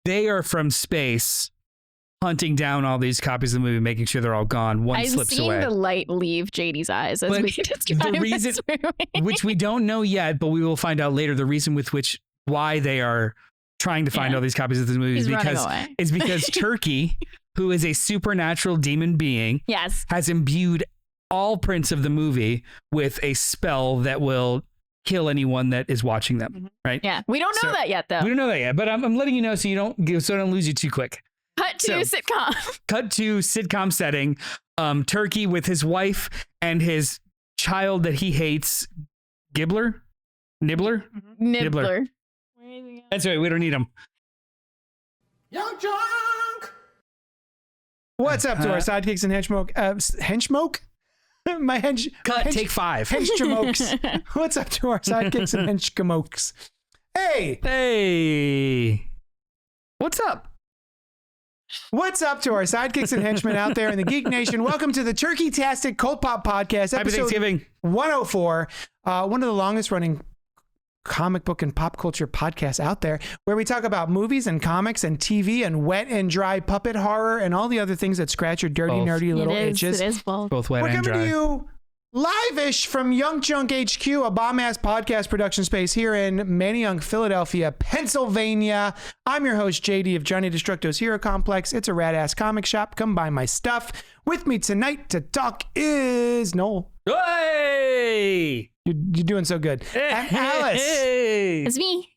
they are from space hunting down all these copies of the movie, making sure they're all gone. One slips away. I'm seeing the light leave JD's eyes as we describe the reason, this movie. which we don't know yet, but we will find out later, the reason why they are trying to find all these copies of this movie is because Turkey, who is a supernatural demon being, has imbued all prints of the movie with a spell that will kill anyone that is watching them. Right? Yeah, we don't know that yet, though. We don't know that yet, but I'm letting you know so I don't lose you too quick. Cut to sitcom. Cut to sitcom setting. Turkey with his wife and his child that he hates. Nibbler. That's right. We don't need him. YUNKJunk. What's up to our sidekicks and henchmoke? My take 5. Henchmokes. What's up to our sidekicks and henchmokes? Hey. What's up? What's up to our sidekicks and henchmen out there in the Geek Nation? Welcome to the Turkey-tastic CultPop podcast, Happy episode Thanksgiving. 104. One of the longest running comic book and pop culture podcasts out there, where we talk about movies and comics and TV and wet and dry puppet horror and all the other things that scratch your dirty, nerdy little itches. It is both. Both wet and dry. We're coming to you live-ish from YUNKJunk HQ, a bomb-ass podcast production space here in Manayunk, Philadelphia, Pennsylvania. I'm your host, JD of Johnny Destructo's Hero Complex. It's a rad-ass comic shop. Come buy my stuff. With me tonight to talk is Noel. Hey! You're doing so good. And Alice. Hey! It's me.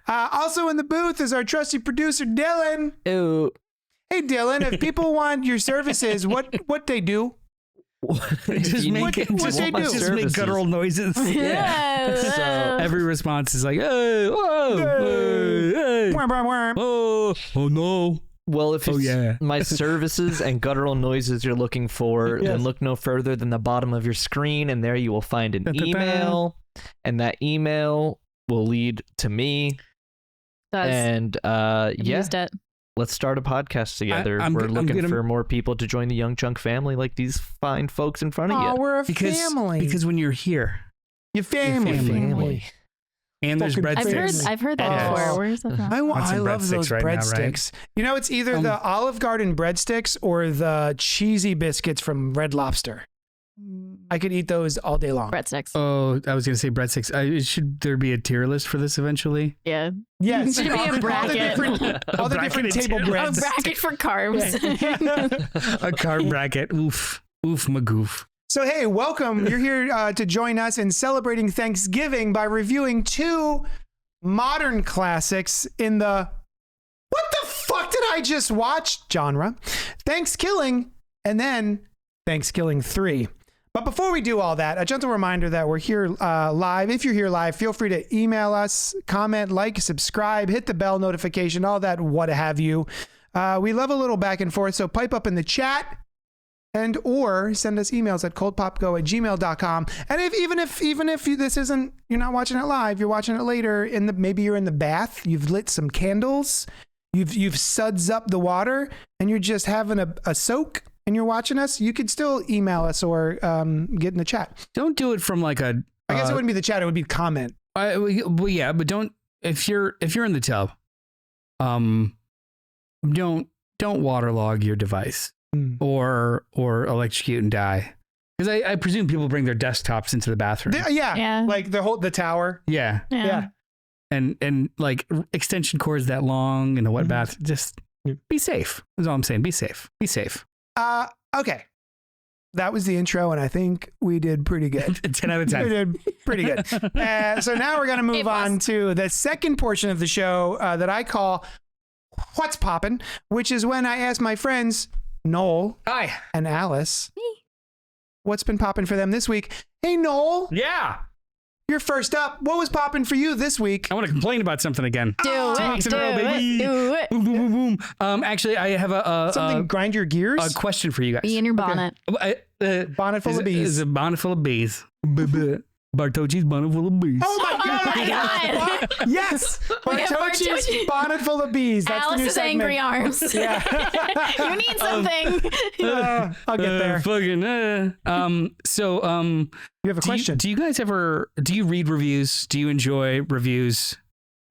Also in the booth is our trusty producer, Dylan. Ew. Hey, Dylan, if people want your services, what they do? Just make guttural noises. Yeah. So every response is like, hey, whoa, hey, oh no. Well, if it's my services and guttural noises you're looking for, then look no further than the bottom of your screen, and there you will find an email, and that email will lead to me. And let's start a podcast together. We're looking for more people to join the YUNKJunk family, like these fine folks in front of you. We're a family. Because when you're here, your family. And there's breadsticks. I've heard that before. Where's that from? I love those breadsticks. You know, it's either the Olive Garden breadsticks or the cheesy biscuits from Red Lobster. I could eat those all day long. Breadsticks. Oh, I was going to say breadsticks. Should there be a tier list for this eventually? Yeah. Yes. Should be a bracket. All the different table breads. A bracket for carbs. A carb bracket. Oof. Oof, magoof. So, hey, welcome. You're here to join us in celebrating Thanksgiving by reviewing 2 modern classics in the what the fuck did I just watch genre? Thankskilling and then Thankskilling 3. But before we do all that, a gentle reminder that we're here live. If you're here live, feel free to email us, comment, like, subscribe, hit the bell notification, all that what have you. We love a little back and forth, so pipe up in the chat. And or send us emails at cultpopgo@gmail.com. And even if this isn't, you're not watching it live, you're watching it later. Maybe you're in the bath, you've lit some candles, you've suds up the water, and you're just having a soak, and you're watching us. You could still email us or get in the chat. Don't do it from like a. I guess it wouldn't be the chat; it would be comment. Well, yeah, but don't if you're in the tub, don't waterlog your device. Or electrocute and die, because I presume people bring their desktops into the bathroom. Like the tower. Yeah. And like extension cords that long in a wet bath. Just be safe. That's all I'm saying. Be safe. Okay. That was the intro, and I think we did pretty good. 10 out of 10. We did pretty good. So now we're going to move on to the second portion of the show that I call What's Poppin', which is when I ask my friends Noel and Alice what's been popping for them this week. Hey, Noel. Yeah. You're first up. What was popping for you this week? I want to complain about something again. Do it. Boom, boom, boom, boom. Actually, I have something grind your gears. A question for you guys. Be in your bonnet. Bonnet full of bees. Is a bonnet full of bees. Bartocci's bonnet full of bees. Oh my god! Oh my god! Yes, Bartocci's bonnet full of bees. That's the new Alice's segment. angry arms. Yeah. You need something. I'll get there. So you have a question? Do you guys ever read reviews? Do you enjoy reviews?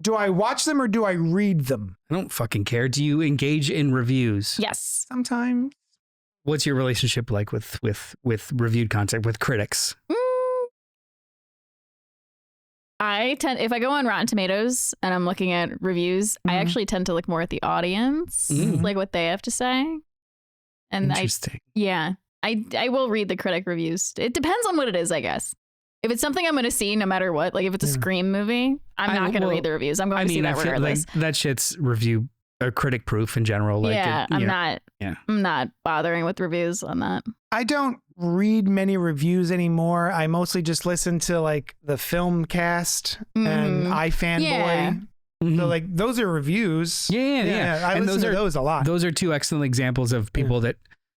Do I watch them or do I read them? I don't fucking care. Do you engage in reviews? Yes. Sometimes. What's your relationship like with reviewed content, with critics? If I go on Rotten Tomatoes and I'm looking at reviews, I actually tend to look more at the audience, like what they have to say. And Interesting. I will read the critic reviews. It depends on what it is, I guess. If it's something I'm going to see no matter what, like if it's a Scream movie, I'm not going to read the reviews. I'm going to see that regardless. Like that shit's review or critic proof in general. Like I'm not bothering with reviews on that. I don't read many reviews anymore. I mostly just listen to like the film cast and iFanboy. So like those are reviews. Yeah. I listen to those a lot. Those are two excellent examples of people that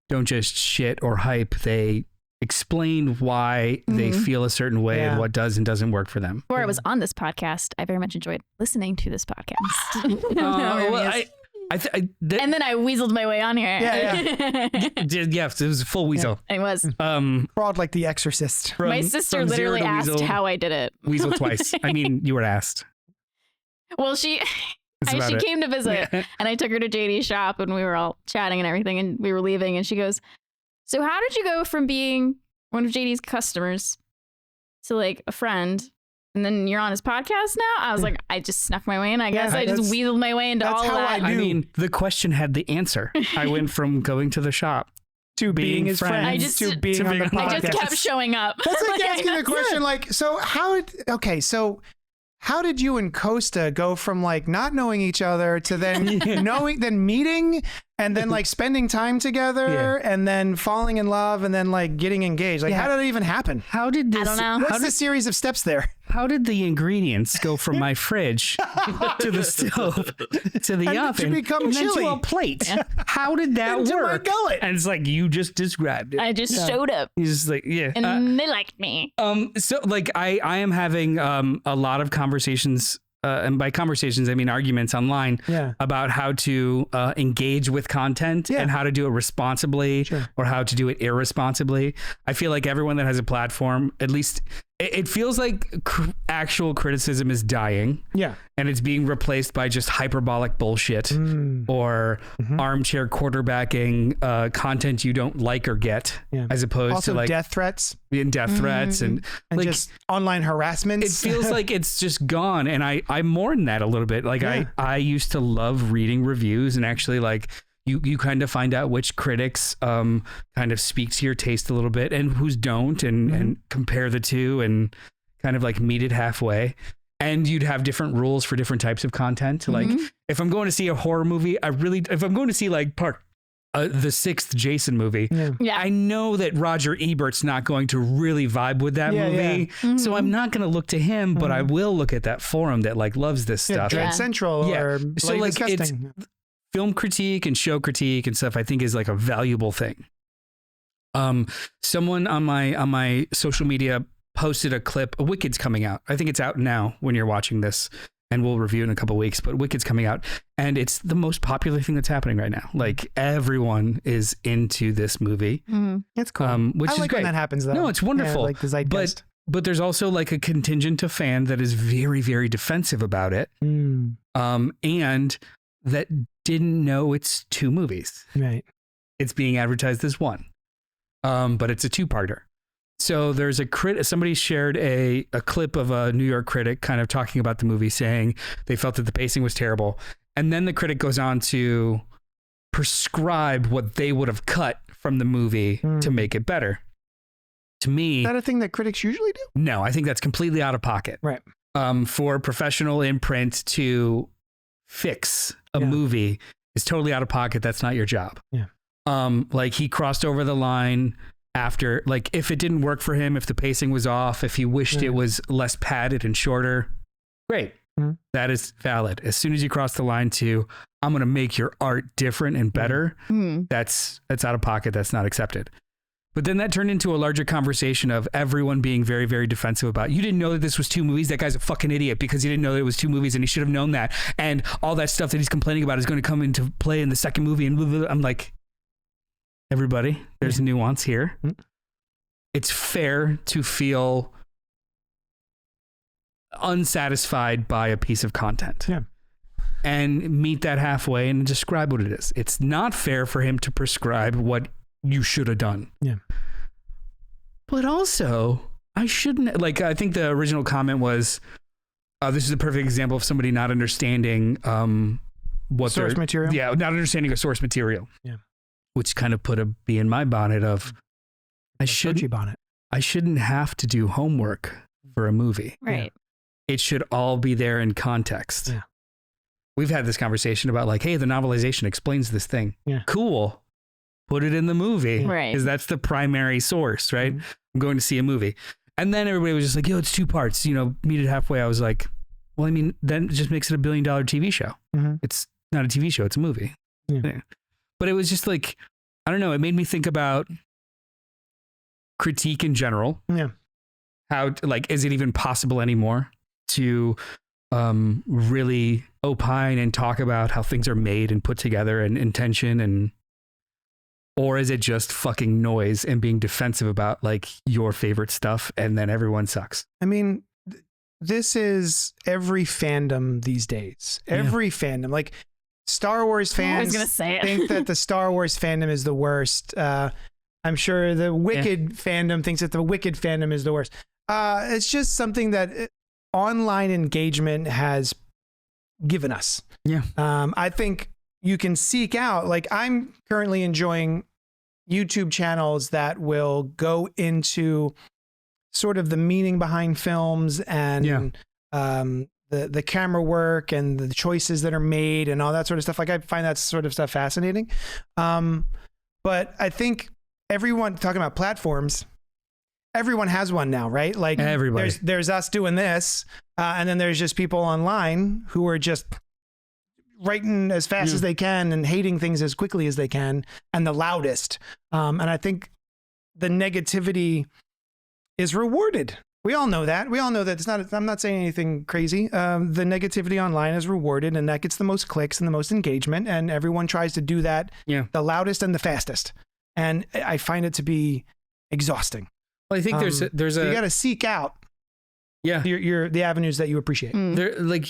don't just shit or hype. They explain why they feel a certain way and what does and doesn't work for them. Before I was on this podcast, I very much enjoyed listening to this podcast. And then I weaseled my way on here. Yes, it was a full weasel. It was. Crawled like The Exorcist. My sister literally asked how I did it. Weasel twice. I mean, you were asked. Well, she came to visit and I took her to JD's shop and we were all chatting and everything and we were leaving and she goes, "So how did you go from being one of JD's customers to like a friend? And then you're on his podcast now?" I was like, I just snuck my way in. I guess I just weaseled my way into all of that. I mean, the question had the answer. I went from going to the shop to being his friend to being on the podcast. I just kept showing up. That's like asking a question like, how did you and Costa go from like not knowing each other to then then meeting and then like spending time together and then falling in love and then like getting engaged? Like, how did it even happen? How did this? I don't know. What's the series of steps there? How did the ingredients go from my fridge to the stove to the oven to become and chili then to a plate? How did that Into my work? gullet. And it's like you just described it. I just showed up. You're just like, and they liked me. So like I am having a lot of conversations. And by conversations, I mean arguments online about how to engage with content and how to do it responsibly or how to do it irresponsibly. I feel like everyone that has a platform, at least it feels like actual criticism is dying. Yeah. And it's being replaced by just hyperbolic bullshit or armchair quarterbacking content you don't like or get, as opposed also to like death threats and like, just online harassment. It feels like it's just gone. And I mourn that a little bit. Like I used to love reading reviews and actually like you kind of find out which critics kind of speak to your taste a little bit and whose don't and compare the two and kind of like meet it halfway. And you'd have different rules for different types of content. Like if I'm going to see a horror movie, if I'm going to see like the sixth Jason movie, I know that Roger Ebert's not going to really vibe with that movie. So I'm not going to look to him, but I will look at that forum that like loves this stuff. Dread Central or so like Disgusting. It's film critique and show critique and stuff I think is like a valuable thing. Someone on my social media posted a clip. Wicked's coming out. I think it's out now when you're watching this, and we'll review in a couple of weeks, but Wicked's coming out and it's the most popular thing that's happening right now. Like everyone is into this movie. It's cool. Which I is like great. when that happens though. No, it's wonderful. Like the zeitgeist. But there's also like a contingent of fan that is very, very defensive about it. And that didn't know it's two movies. Right. It's being advertised as one. But it's a two-parter. So there's somebody shared a clip of a New York critic kind of talking about the movie, saying they felt that the pacing was terrible. And then the critic goes on to prescribe what they would have cut from the movie to make it better. To me, is that a thing that critics usually do? No, I think that's completely out of pocket. Right. For professional imprint to fix a movie is totally out of pocket. That's not your job. Yeah. Like he crossed over the line after, like if it didn't work for him, if the pacing was off, if he wished it was less padded and shorter, great. That is valid. As soon as you cross the line to, I'm going to make your art different and better, that's out of pocket. That's not accepted. But then that turned into a larger conversation of everyone being very, very defensive about, you didn't know that this was two movies. That guy's a fucking idiot because he didn't know that it was two movies and he should have known that. And all that stuff that he's complaining about is going to come into play in the second movie. And blah, blah, blah. I'm like, everybody, there's a nuance here. It's fair to feel unsatisfied by a piece of content. Yeah. And meet that halfway and describe what it is. It's not fair for him to prescribe what you should have done. Yeah. But also, I shouldn't, like, I think the original comment was, this is a perfect example of somebody not understanding what source material. Yeah, not understanding a source material. Yeah. Which kind of put a bee in my bonnet of, I shouldn't have to do homework for a movie. Right. It should all be there in context. Yeah. We've had this conversation about like, hey, the novelization explains this thing. Yeah. Cool. Put it in the movie. Right. Because that's the primary source, right? Mm-hmm. I'm going to see a movie. And then everybody was just like, yo, it's 2 parts, meet it halfway. I was like, well, I mean, then it just makes it $1 billion TV show. Mm-hmm. It's not a TV show, it's a movie. Yeah. But it was just like, I don't know, it made me think about critique in general. Yeah. How, like, is it even possible anymore to really opine and talk about how things are made and put together and intention, or is it just fucking noise and being defensive about like your favorite stuff and then everyone sucks? I mean, this is every fandom these days. Every fandom, like Star Wars fans think that the Star Wars fandom is the worst. I'm sure the Wicked fandom thinks that the Wicked fandom is the worst. It's just something that online engagement has given us. Yeah. I think you can seek out, like I'm currently enjoying YouTube channels that will go into sort of the meaning behind films and the camera work and the choices that are made and all that sort of stuff. Like I find that sort of stuff fascinating. But I think everyone talking about platforms, everyone has one now, right? Like everybody. There's us doing this, and then there's just people online who are just writing as fast as they can and hating things as quickly as they can and the loudest. And I think the negativity is rewarded. We all know that. It's not, I'm not saying anything crazy. The negativity online is rewarded, and that gets the most clicks and the most engagement, and everyone tries to do that the loudest and the fastest. And I find it to be exhausting. Well, I think there's you got to seek out the avenues that you appreciate. There, like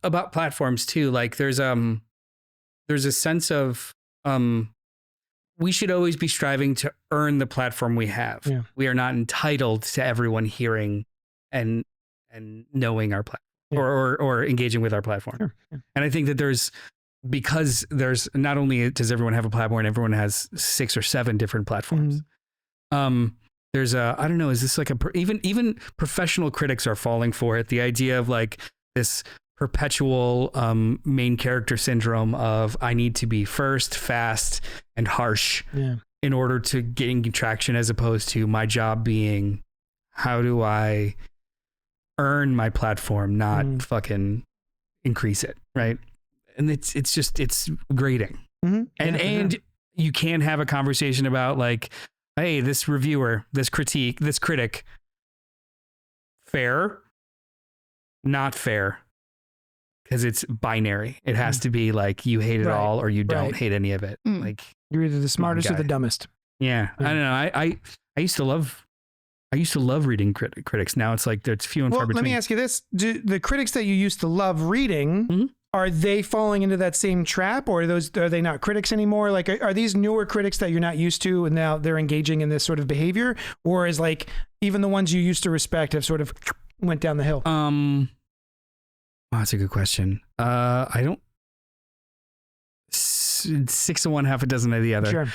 about platforms too. Like there's a sense of we should always be striving to earn the platform we have. Yeah. We are not entitled to everyone hearing and knowing our platform or engaging with our platform. Sure. Yeah. And I think that because there's not only does everyone have a platform, everyone has 6 or 7 different platforms. There's I don't know, is this like even professional critics are falling for it. The idea of like this perpetual main character syndrome of I need to be first, fast, and harsh in order to gain traction, as opposed to my job being how do I earn my platform, not fucking increase it, right? And it's grating. Mm-hmm. And you can have a conversation about like, hey, this reviewer, this critic, fair, not fair, because it's binary. It has to be like you hate it all or you don't hate any of it. Like you're either the smartest or the dumbest. Yeah, I don't know. I used to love reading critics. Now it's like there's few and far between. Let me ask you this: do the critics that you used to love reading? Are they falling into that same trap, or are they not critics anymore? Like, are these newer critics that you're not used to, and now they're engaging in this sort of behavior, or is like even the ones you used to respect have sort of went down the hill? Well, that's a good question. I don't. 6 of one, half a dozen of the other. Sure.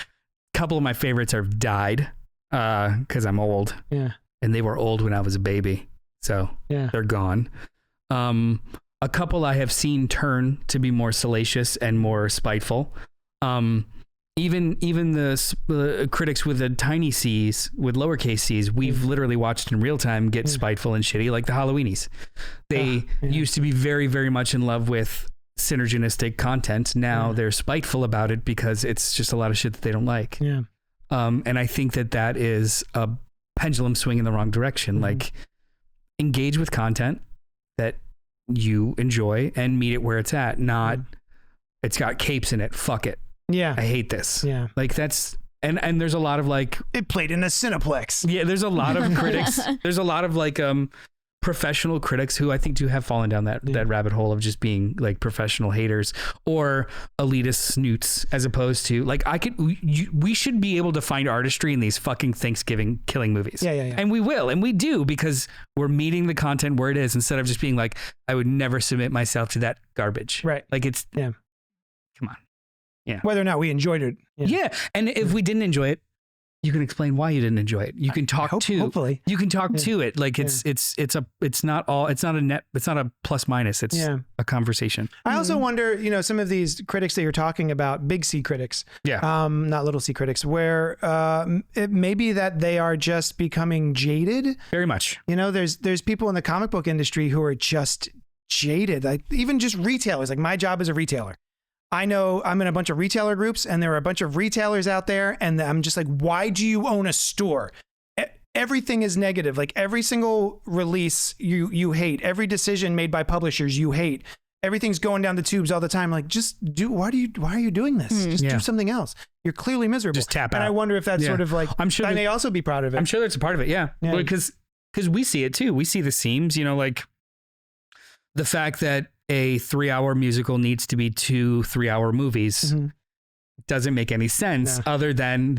Couple of my favorites have died because I'm old. Yeah. And they were old when I was a baby, so they're gone. A couple I have seen turn to be more salacious and more spiteful. Even the critics with the tiny C's, with lowercase C's, we've literally watched in real time get spiteful and shitty, like the Halloweenies. They used to be very, very much in love with synergistic content. Now they're spiteful about it because it's just a lot of shit that they don't like. Yeah. And I think that is a pendulum swing in the wrong direction. Like, engage with content that you enjoy and meet it where it's at, not it's got capes in it, fuck it, I hate this, like that's and there's a lot of like it played in a Cineplex, there's a lot of critics, there's a lot of like professional critics who I think do have fallen down that rabbit hole of just being like professional haters or elitist snoots, as opposed to like we should be able to find artistry in these fucking Thanksgiving killing movies. Yeah. And we will, and we do, because we're meeting the content where it is, instead of just being like, I would never submit myself to that garbage. Right. Like it's, come on. Yeah. Whether or not we enjoyed it. Yeah. And if we didn't enjoy it, you can explain why you didn't enjoy it. You can talk hopefully. You can talk to it. Like it's not a plus minute. It's a conversation. I also wonder, some of these critics that you're talking about, big C critics, not little C critics, where it may be that they are just becoming jaded. Very much. There's people in the comic book industry who are just jaded. Like even just retailers. Like my job as a retailer. I know I'm in a bunch of retailer groups, and there are a bunch of retailers out there, and I'm just like, why do you own a store? Everything is negative. Like every single release you hate, every decision made by publishers you hate. Everything's going down the tubes all the time. Like, why are you doing this? Just do something else. You're clearly miserable. Just tap out. And I wonder if that's sort of like, I'm sure I may also be proud of it. I'm sure that's a part of it. Yeah. Because we see it too. We see the seams, like the fact that a 3-hour musical needs to be 2 3-hour movies doesn't make any sense other than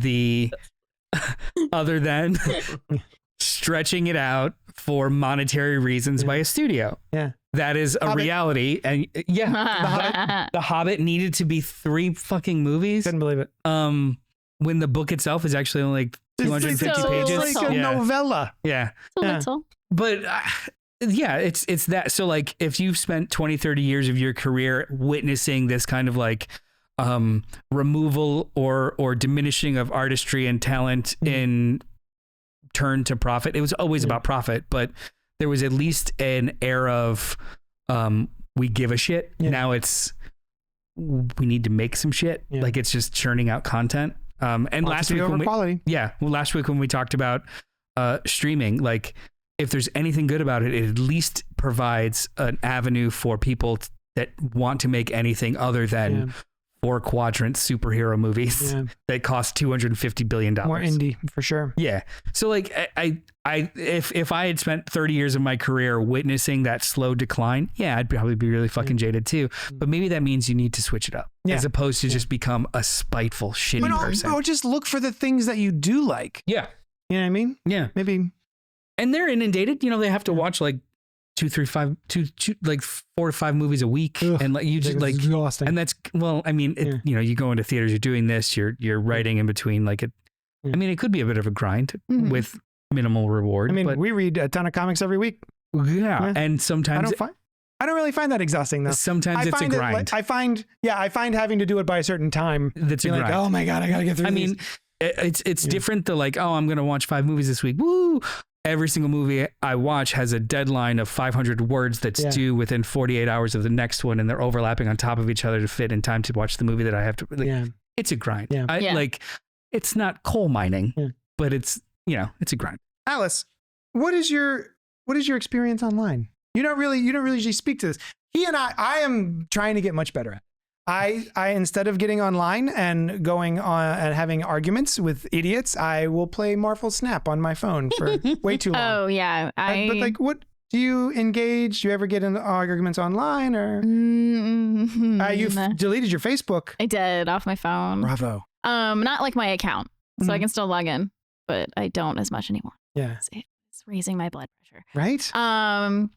stretching it out for monetary reasons by a studio. Yeah. That is a reality. And The Hobbit needed to be 3 fucking movies. Couldn't believe it. When the book itself is actually only like 250 pages. It's like a novella. Yeah. A little. But it's that. So like if you've spent 20, 30 years of your career witnessing this kind of like removal or diminishing of artistry and talent in turn to profit, it was always about profit, but there was at least an era of we give a shit. Now it's we need to make some shit. Like it's just churning out content. And last week when we talked about streaming, like if there's anything good about it, it at least provides an avenue for people that want to make anything other than 4-quadrant superhero movies that cost $250 billion. More indie for sure. Yeah. So like if I had spent 30 years of my career witnessing that slow decline, I'd probably be really fucking jaded too. But maybe that means you need to switch it up as opposed to just become a spiteful, shitty person. Or just look for the things that you do like. Yeah. You know what I mean? Yeah. Maybe. And they're inundated. They have to watch like 4 to 5 movies a week. Ugh, and like you just like exhausting. And that's you go into theaters, you're doing this, you're writing in between like it. I mean, it could be a bit of a grind with minimal reward. I mean, we read a ton of comics every week. Yeah. And sometimes I don't really find that exhausting though. Sometimes it's a grind. I find having to do it by a certain time. That's a grind. Like, oh my God, I gotta get through these. Mean, it's different to like, I'm going to watch 5 movies this week. Woo! Every single movie I watch has a deadline of 500 words that's due within 48 hours of the next one, and they're overlapping on top of each other to fit in time to watch the movie that I have to. Like, it's a grind. Yeah. Like, it's not coal mining, but it's it's a grind. Alice, what is your experience online? You don't really usually speak to this. He and I am trying to get much better at it. I instead of getting online and going on and having arguments with idiots, I will play Marvel Snap on my phone for way too long. Oh yeah, but like, what do you engage? Do you ever get into arguments online, or you've deleted your Facebook? I did off my phone. Bravo. Not like my account, so I can still log in, but I don't as much anymore. Yeah, it's raising my blood pressure. Right.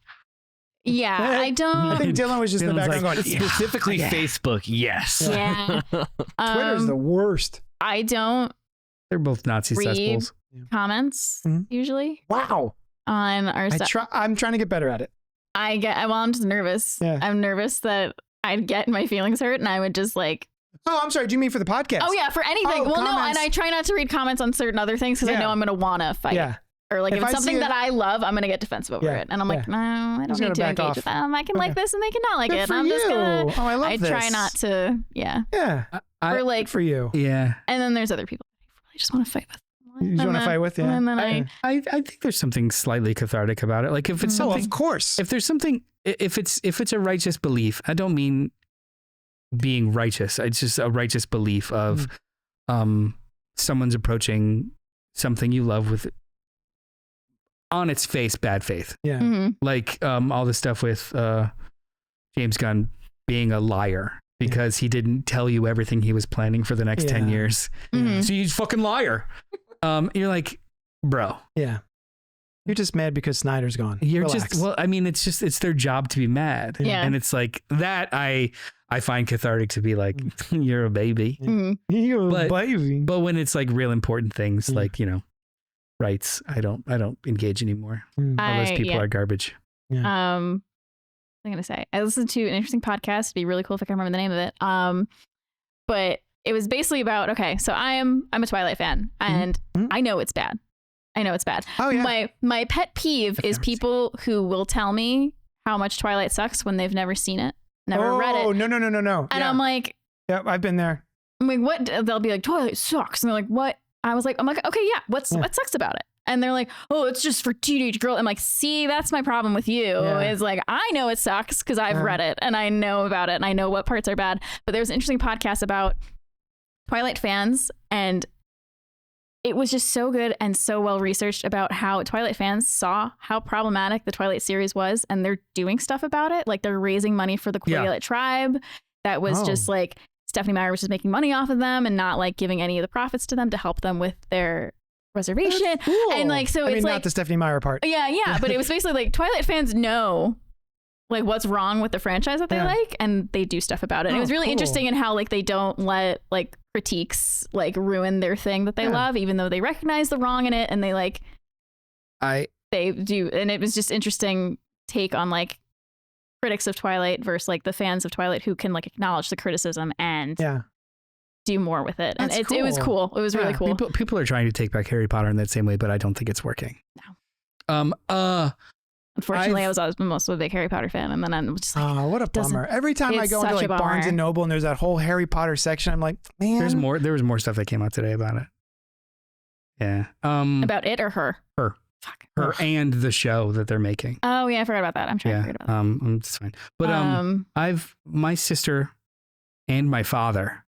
Yeah, I don't. I think Dylan was just in the background going, specifically Facebook. Yes. Yeah. Twitter's the worst. I don't. They're both Nazi cesspools. Comments usually. Wow. On our stuff. I'm trying to get better at it. I'm just nervous. Yeah. I'm nervous that I'd get my feelings hurt, and I would just like. Oh, I'm sorry. Do you mean for the podcast? Oh yeah, for anything. Well, comments. No, and I try not to read comments on certain other things because I know I'm going to want to fight. Yeah. Or like if it's something that I love, I'm going to get defensive over it. And I'm like, no, I don't need to engage with them. I can like this and they can not like it. And I'm just going to, I try not to, Yeah. Or like, for you. Yeah. And then there's other people I just want to fight with. You just want to fight with, yeah. And then I think there's something slightly cathartic about it. Like if it's something, of course. If there's something, if it's a righteous belief, I don't mean being righteous. It's just a righteous belief of someone's approaching something you love with on its face bad faith. Yeah. Mm-hmm. Like all the stuff with James Gunn being a liar because he didn't tell you everything he was planning for the next 10 years. Mm-hmm. So he's a fucking liar. You're like, bro. Yeah. You're just mad because Snyder's gone. You're Relax. just, well, I mean, it's their job to be mad. Yeah. And it's like that I find cathartic to be like, you're a baby. Mm-hmm. You're a baby. But when it's like real important things, like, you know, rights, I don't engage anymore. All those people are garbage. Yeah. What am I gonna say? I listened to an interesting podcast. It'd be really cool if I can remember the name of it. But it was basically about, okay, so I'm a Twilight fan, and I know it's bad. Oh yeah. My pet peeve is people who will tell me how much Twilight sucks when they've never seen it, never read it. Oh no. And I'm like, yep, I've been there. I'm like, what? They'll be like, Twilight sucks, and they're like, what? I'm like, okay, yeah. What sucks about it? And they're like, oh, it's just for teenage girls. I'm like, see, that's my problem with you. Is like, I know it sucks because I've read it and I know about it and I know what parts are bad. But there's an interesting podcast about Twilight fans, and it was just so good and so well researched about how Twilight fans saw how problematic the Twilight series was, and they're doing stuff about it. Like they're raising money for the Quileute tribe. That was just like Stephenie Meyer was just making money off of them and not like giving any of the profits to them to help them with their reservation. Cool. And like, so I it's mean, like not the Stephenie Meyer part. Yeah. But it was basically like Twilight fans know like what's wrong with the franchise that they like, and they do stuff about it. And it was really interesting in how like they don't let like critiques like ruin their thing that they love, even though they recognize the wrong in it, and they like they do. And it was just interesting take on like critics of Twilight versus like the fans of Twilight who can like acknowledge the criticism and do more with it. And it was cool. It was really cool. People are trying to take back Harry Potter in that same way, but I don't think it's working. No. Unfortunately, I was always mostly a big Harry Potter fan, and then I'm just like, oh, what a bummer! Every time I go into like Barnes and Noble and there's that whole Harry Potter section, I'm like, man, there was more stuff that came out today about it. Yeah. About it or her? Her. Fuck. Her and the show that they're making. Oh yeah, I forgot about that. I'm trying to forget about that. It's fine. But my sister and my father,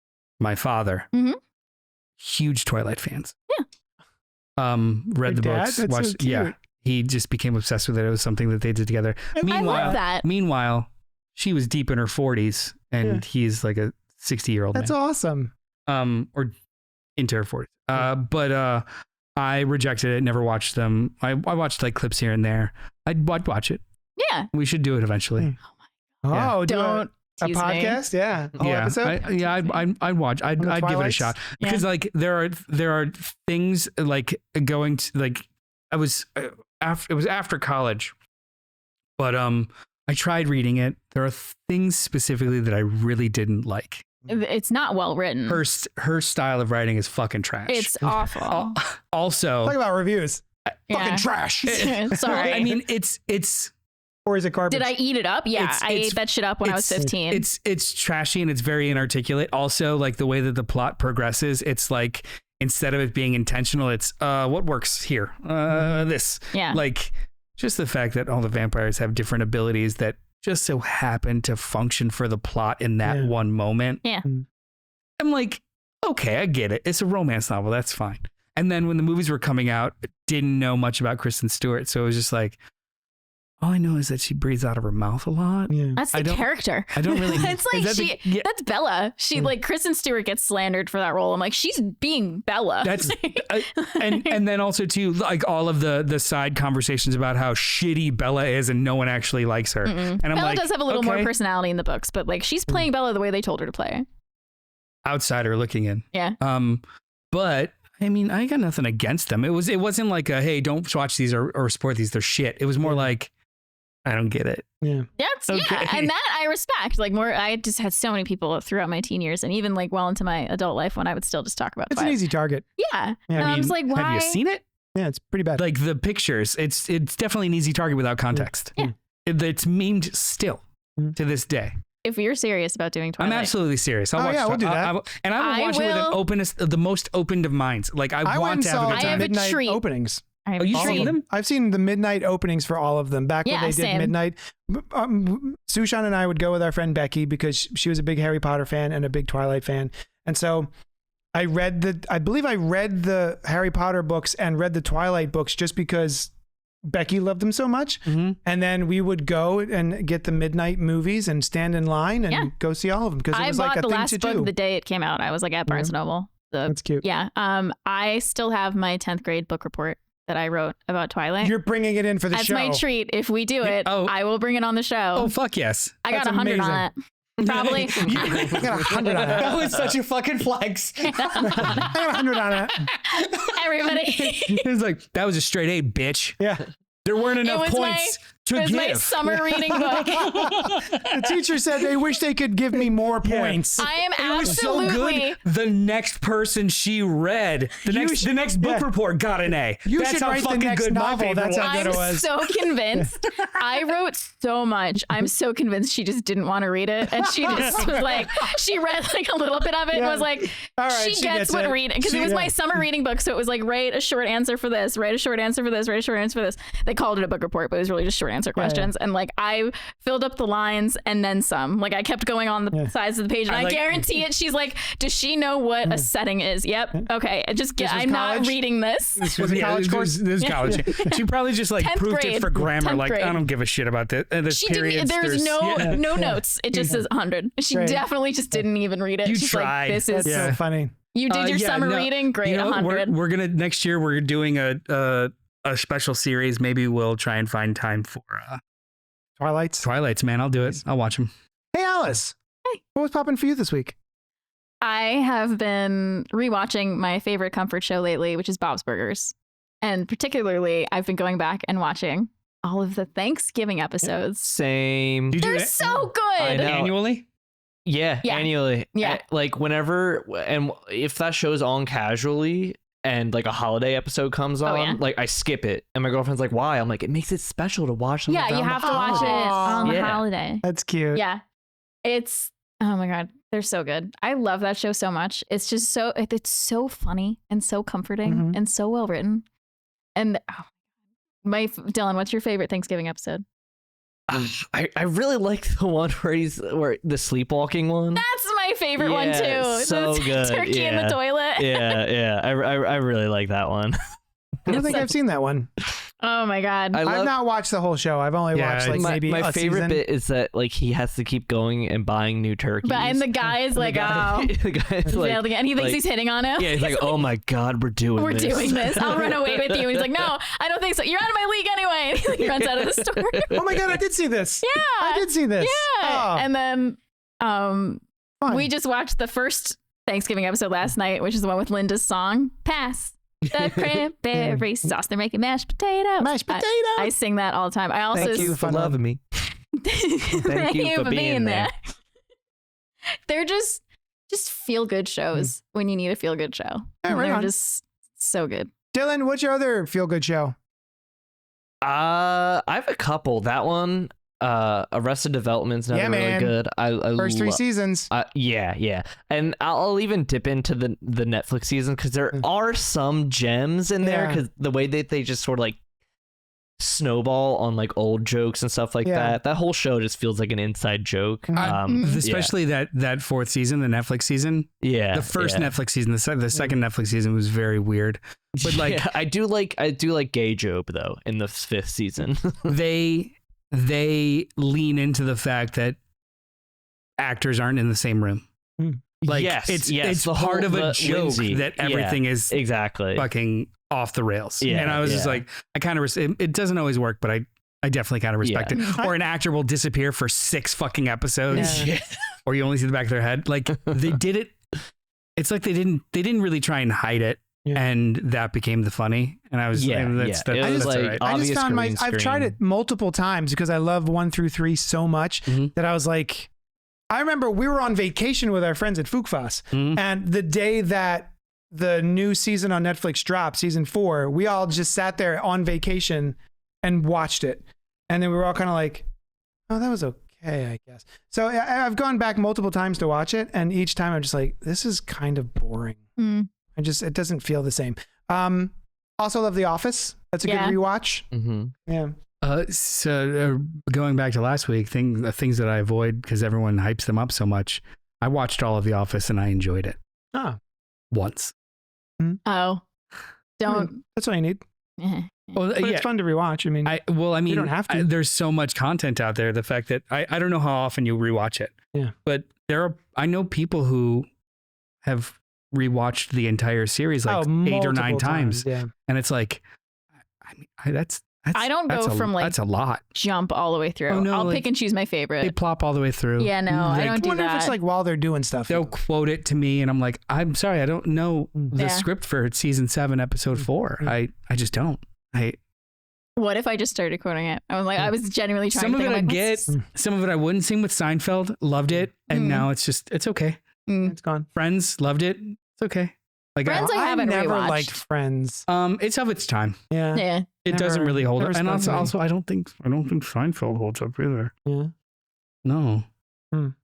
huge Twilight fans. Yeah. Read the books, watched. So he just became obsessed with it. It was something that they did together. I love that. Meanwhile, she was deep in her 40s, and he's like a 60-year-old man. That's awesome. Or into her 40s. But I rejected it. Never watched them. I watched like clips here and there. I'd watch it. Yeah. We should do it eventually. Oh my God. Don't. A podcast, episode. I'd watch. I'd give it a shot because like there are things like going to like I was it was after college, but I tried reading it. There are things specifically that I really didn't like. It's not well written. Her style of writing is fucking trash. It's awful. Also, talk about reviews. Fucking trash. Sorry. I mean, it's. Or is it garbage? Did I eat it up? Yeah, I ate that shit up when I was 15. It's trashy and it's very inarticulate. Also, like the way that the plot progresses, it's like instead of it being intentional, it's what works here. This. Yeah. Like just the fact that all the vampires have different abilities that just so happen to function for the plot in that one moment. Yeah. I'm like, okay, I get it. It's a romance novel. That's fine. And then when the movies were coming out, I didn't know much about Kristen Stewart, so it was just like, all I know is that she breathes out of her mouth a lot. Yeah. That's the character. I don't really. It's like that's Bella. She like Kristen Stewart gets slandered for that role. I'm like, she's being Bella. That's and then also too like all of the side conversations about how shitty Bella is and no one actually likes her. And I'm Bella like, does have a little more personality in the books, but like she's playing Bella the way they told her to play. Outsider looking in. Yeah. But I mean, I got nothing against them. It wasn't like a hey, don't watch these or support these. They're shit. It was more like, I don't get it. Yeah. And that I respect. Like more, I just had so many people throughout my teen years, and even like well into my adult life when I would still just talk about. It's an easy target. Yeah. And I was like, why? Have you seen it? Yeah, it's pretty bad. Like the pictures, it's definitely an easy target without context. Yeah. It's memed still to this day. If you're serious about doing Twilight, I'm absolutely serious. I'll watch we'll do that. And I will watch it with the most opened of minds. Like I want to have a good time. I have a midnight treat. openings. Oh, you've seen them? I've seen the midnight openings for all of them. Back when they did midnight. Sushan and I would go with our friend Becky because she was a big Harry Potter fan and a big Twilight fan. And so I believe I read the Harry Potter books and read the Twilight books just because Becky loved them so much. Mm-hmm. And then we would go and get the midnight movies and stand in line and go see all of them because it was like a thing to do. I bought the last book the day it came out. I was like at Barnes & Noble. That's cute. Yeah. I still have my 10th grade book report that I wrote about Twilight. You're bringing it in for the show. That's my treat. If we do it, I will bring it on the show. Oh, fuck yes. I got 100 on it. Probably. I got 100 on it. That was such a fucking flex. I got 100 on it. Everybody. It was like, that was a straight A, bitch. Yeah. There weren't enough points to give. It was my summer reading book. The teacher said they wish they could give me more points. I am absolutely. It was so good. The next person she read, the next book report got an A. That's how fucking good my favorite was. That's how good it was. I'm so convinced. I wrote so much. I'm so convinced she just didn't want to read it, and she just was like, she read like a little bit of it and was like, all right, she gets what reading, because it was my summer reading book, so it was like, write a short answer for this, write a short answer for this, write a short answer for this. They called it a book report, but it was really just short answer questions. And like I filled up the lines and then some. Like I kept going on the sides of the page, and I guarantee it. She's like, does she know what a setting is? Yep. Okay. I'm not reading this. This was a college course. This is college. She probably just like proved it for grammar. Like I don't give a shit about this. She didn't. There's no notes. It just says 100. She definitely just didn't even read it. She's tried. Like, this is so funny. You did your summer reading. Great. 100. We're gonna next year. We're doing a special series. Maybe we'll try and find time for Twilights, man. I'll do it. I'll watch them. Hey, Alice. Hey. What was popping for you this week? I have been rewatching my favorite comfort show lately, which is Bob's Burgers. And particularly, I've been going back and watching all of the Thanksgiving episodes. Same. They're so good. I know. Annually? Yeah, annually. Yeah. Like whenever, and if that show's on casually, and like a holiday episode comes on, like I skip it, and my girlfriend's like, "Why?" I'm like, "It makes it special to watch them." Yeah, you have to watch it on the holiday. That's cute. Yeah, it's oh my god, they're so good. I love that show so much. It's just it's so funny and so comforting and so well written. And Dylan, what's your favorite Thanksgiving episode? I really like the one where the sleepwalking one. That's my favorite one too. So the good. Turkey in the toilet. Yeah. I really like that one. I don't think I've seen that one. Oh my god. I've not watched the whole show. I've only watched like maybe my favorite season. bit is that like he has to keep going and buying new turkeys. And the guy is like, the guy's like, and he thinks he's hitting on him. Yeah, he's like, oh my god, we're doing this. I'll run away with you. And he's like, no, I don't think so. You're out of my league anyway. And he like, runs out of the store. Oh my god, I did see this. Yeah, I did see this. Yeah, oh. And then we just watched the first Thanksgiving episode last night, which is the one with Linda's song, Pass the Cranberry Sauce. They're making mashed potatoes. I sing that all the time. I also Thank you for loving me. Thank you for being there. They're just feel good shows when you need a feel good show. Yeah, they're just so good. Dylan, what's your other feel good show? I have a couple. That one, Arrested Development's never really good. I first 3 seasons. Yeah. And I'll even dip into the Netflix season because there are some gems in there because the way that they just sort of like snowball on like old jokes and stuff like that. That whole show just feels like an inside joke. Especially that 4th season, the Netflix season. Yeah. The first Netflix season, the second Netflix season was very weird. But like I do like Gay Job though in the 5th season. they lean into the fact that actors aren't in the same room. Like it's part of a joke that everything is exactly fucking off the rails. Yeah, and I was just like, I kind of it doesn't always work, but I definitely kind of respect it. Or an actor will disappear for 6 fucking episodes, or you only see the back of their head. Like they did it. It's like they didn't really try and hide it. And that became the funny, and I was that's right. I just found I've tried it multiple times because I love 1 through 3 so much that I was like, I remember we were on vacation with our friends at Fugfas, and the day that the new season on Netflix dropped, season 4, we all just sat there on vacation and watched it, and then we were all kind of like, oh, that was okay, I guess. So I've gone back multiple times to watch it, and each time I'm just like, this is kind of boring. It doesn't feel the same. Also love The Office. That's a good rewatch. Yeah. So going back to last week, the things that I avoid because everyone hypes them up so much. I watched all of The Office and I enjoyed it. Ah. Once. Oh, don't. That's all you need. Well, but it's fun to rewatch. I mean, you don't have to. There's so much content out there. The fact that I don't know how often you rewatch it. Yeah. But I know people who have rewatched the entire series like 8 or 9 times. Yeah. And it's like, I mean, I don't go from like that's a lot. Jump all the way through. Oh, no, I'll pick and choose my favorite. They plop all the way through. Yeah, no, I don't do that. I wonder if it's like while they're doing stuff. They'll quote it to me, and I'm like, I'm sorry, I don't know the script for season 7, episode 4. I just don't. What if I just started quoting it? I was like, I was genuinely trying. Some of it I get, some of it I wouldn't. Same with Seinfeld, loved it, and now it's okay. It's gone. Friends, loved it. It's okay. Like Friends, I haven't never rewatched. liked Friends. It's of its time. Yeah. It doesn't really hold up. And also I don't think Seinfeld holds up either. Yeah. No. Fair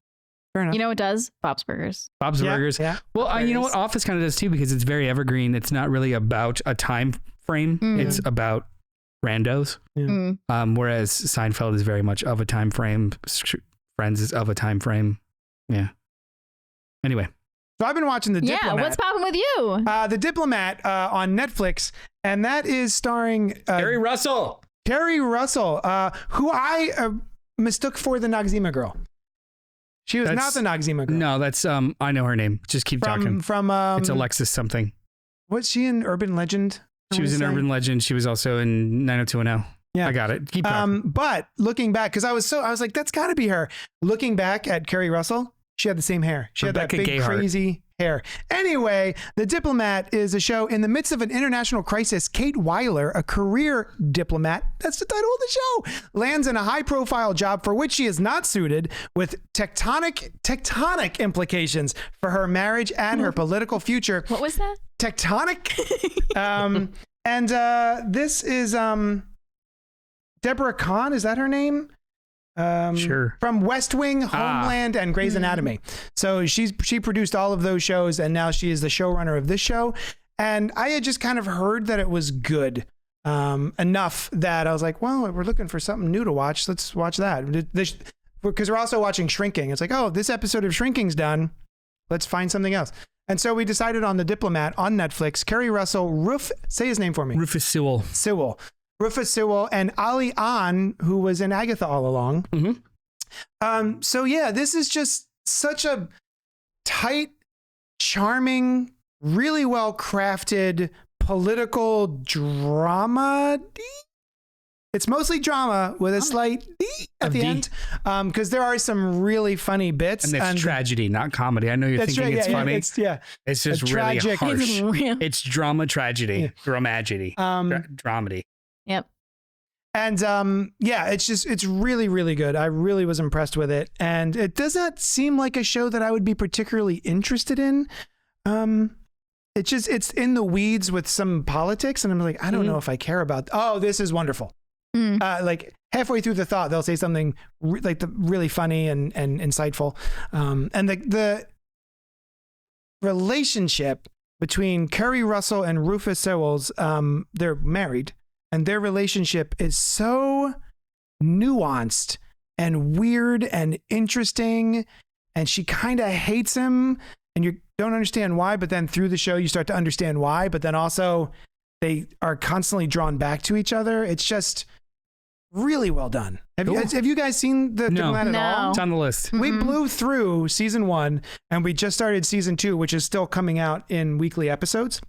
enough. You know what does? Bob's Burgers. Bob's Burgers. Yeah. Well, you know what? Office kind of does too, because it's very evergreen. It's not really about a time frame. It's about randos. Yeah. Whereas Seinfeld is very much of a time frame. Friends is of a time frame. Yeah. Anyway. So I've been watching The Diplomat. Yeah, what's popping with you? The Diplomat on Netflix, and that is starring Carrie Russell. Carrie Russell, who I mistook for the Noxzema girl. She was not the Noxzema girl. No, that's I know her name. Just keep talking. It's Alexis something. Was she in Urban Legend? She was in Urban Legend. She was also in 90210. Yeah, I got it. Keep talking. But looking back, because I was like, that's got to be her. Looking back at Carrie Russell, she had the same hair. She had that big, crazy hair. Anyway, The Diplomat is a show in the midst of an international crisis. Kate Weiler, a career diplomat, that's the title of the show, lands in a high-profile job for which she is not suited, with tectonic implications for her marriage and her political future. What was that? Tectonic. This is Deborah Kahn. Is that her name? Sure. From West Wing, Homeland, and Grey's Anatomy. So she produced all of those shows, and now she is the showrunner of this show. And I had just kind of heard that it was good enough that I was like, well, we're looking for something new to watch. Let's watch that. Because we're also watching Shrinking. It's like, oh, this episode of Shrinking's done. Let's find something else. And so we decided on The Diplomat on Netflix. Carrie Russell, say his name for me. Rufus Sewell. Rufus Sewell and Ali Ahn, who was in Agatha all along. So yeah, this is just such a tight, charming, really well crafted political drama. It's mostly drama with a slight D at the end, because there are some really funny bits. And it's tragedy, not comedy. I know you're thinking it's funny. It's just really harsh. It's drama tragedy, dramagedy, dramedy. Yep. And it's really, really good. I really was impressed with it. And it does not seem like a show that I would be particularly interested in. It's in the weeds with some politics. And I'm like, I don't know if I care about, this is wonderful. Like halfway through the thought, they'll say something really funny and insightful. And the relationship between Carrie Russell and Rufus Sewell's, they're married. And their relationship is so nuanced and weird and interesting. And she kind of hates him and you don't understand why. But then through the show, you start to understand why. But then also they are constantly drawn back to each other. It's just really well done. Have you guys seen The Diplomat at all? It's on the list. We blew through season 1 and we just started season 2, which is still coming out in weekly episodes.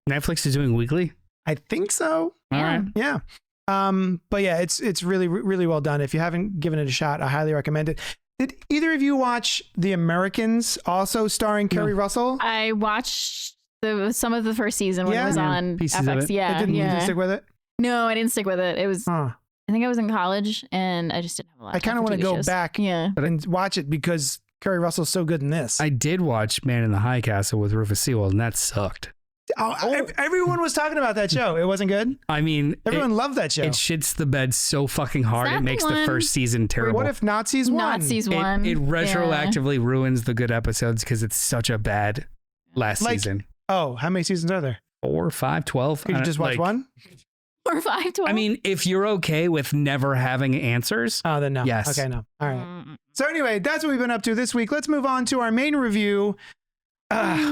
Netflix is doing weekly? I think so. All right. Yeah. But yeah, it's really, really well done. If you haven't given it a shot, I highly recommend it. Did either of you watch The Americans, also starring Carrie Russell? I watched some of the first season when it was on FX. Yeah. You didn't stick with it? No, I didn't stick with it. It was, I think I was in college and I just didn't have a lot of time. I kind of want to go back and watch it because Carrie Russell's so good in this. I did watch Man in the High Castle with Rufus Sewell, and that sucked. Everyone was talking about that show. It wasn't good. I mean, everyone loved that show. It shits the bed so fucking hard. It makes the first season terrible. What if Nazis won? Nazis won. It retroactively ruins the good episodes because it's such a bad last season. Oh, how many seasons are there? 4, 5, 12. Could you just watch one? 4, 5, 12. I mean, if you're okay with never having answers. Oh, then no. Yes. Okay, no. All right. So anyway, that's what we've been up to this week. Let's move on to our main review.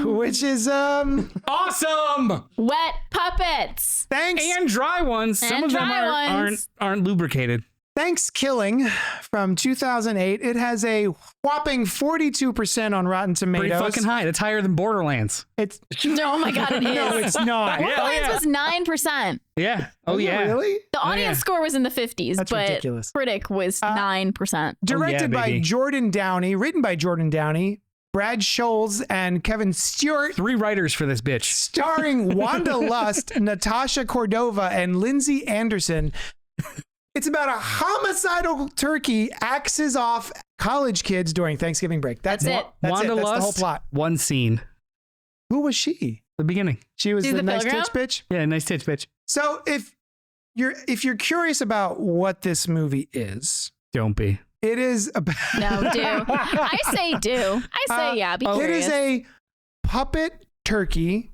which is awesome. Wet puppets. Thanks. And dry ones. Some of them aren't lubricated. Thankskilling from 2008. It has a whopping 42% on Rotten Tomatoes. Pretty fucking high. That's higher than Borderlands. Oh my God, it is. No, it's not. Borderlands was 9%. Yeah. Oh, yeah. Really? The audience score was in the 50s, That's but ridiculous. critic was 9%. Directed by Jordan Downey, written by Jordan Downey, Brad Scholes, and Kevin Stewart. 3 writers for this bitch. Starring Wanda Lust, Natasha Cordova, and Lindsay Anderson. It's about a homicidal turkey axes off college kids during Thanksgiving break. That's it. Wanda Lust, That's the whole plot. One scene. Who was she? The beginning. She was the nice pilgrim? titch bitch? Yeah, nice titch bitch. So if you're curious about what this movie is, don't be. It is about No, do. I say do. I say yeah, be curious. It is a puppet turkey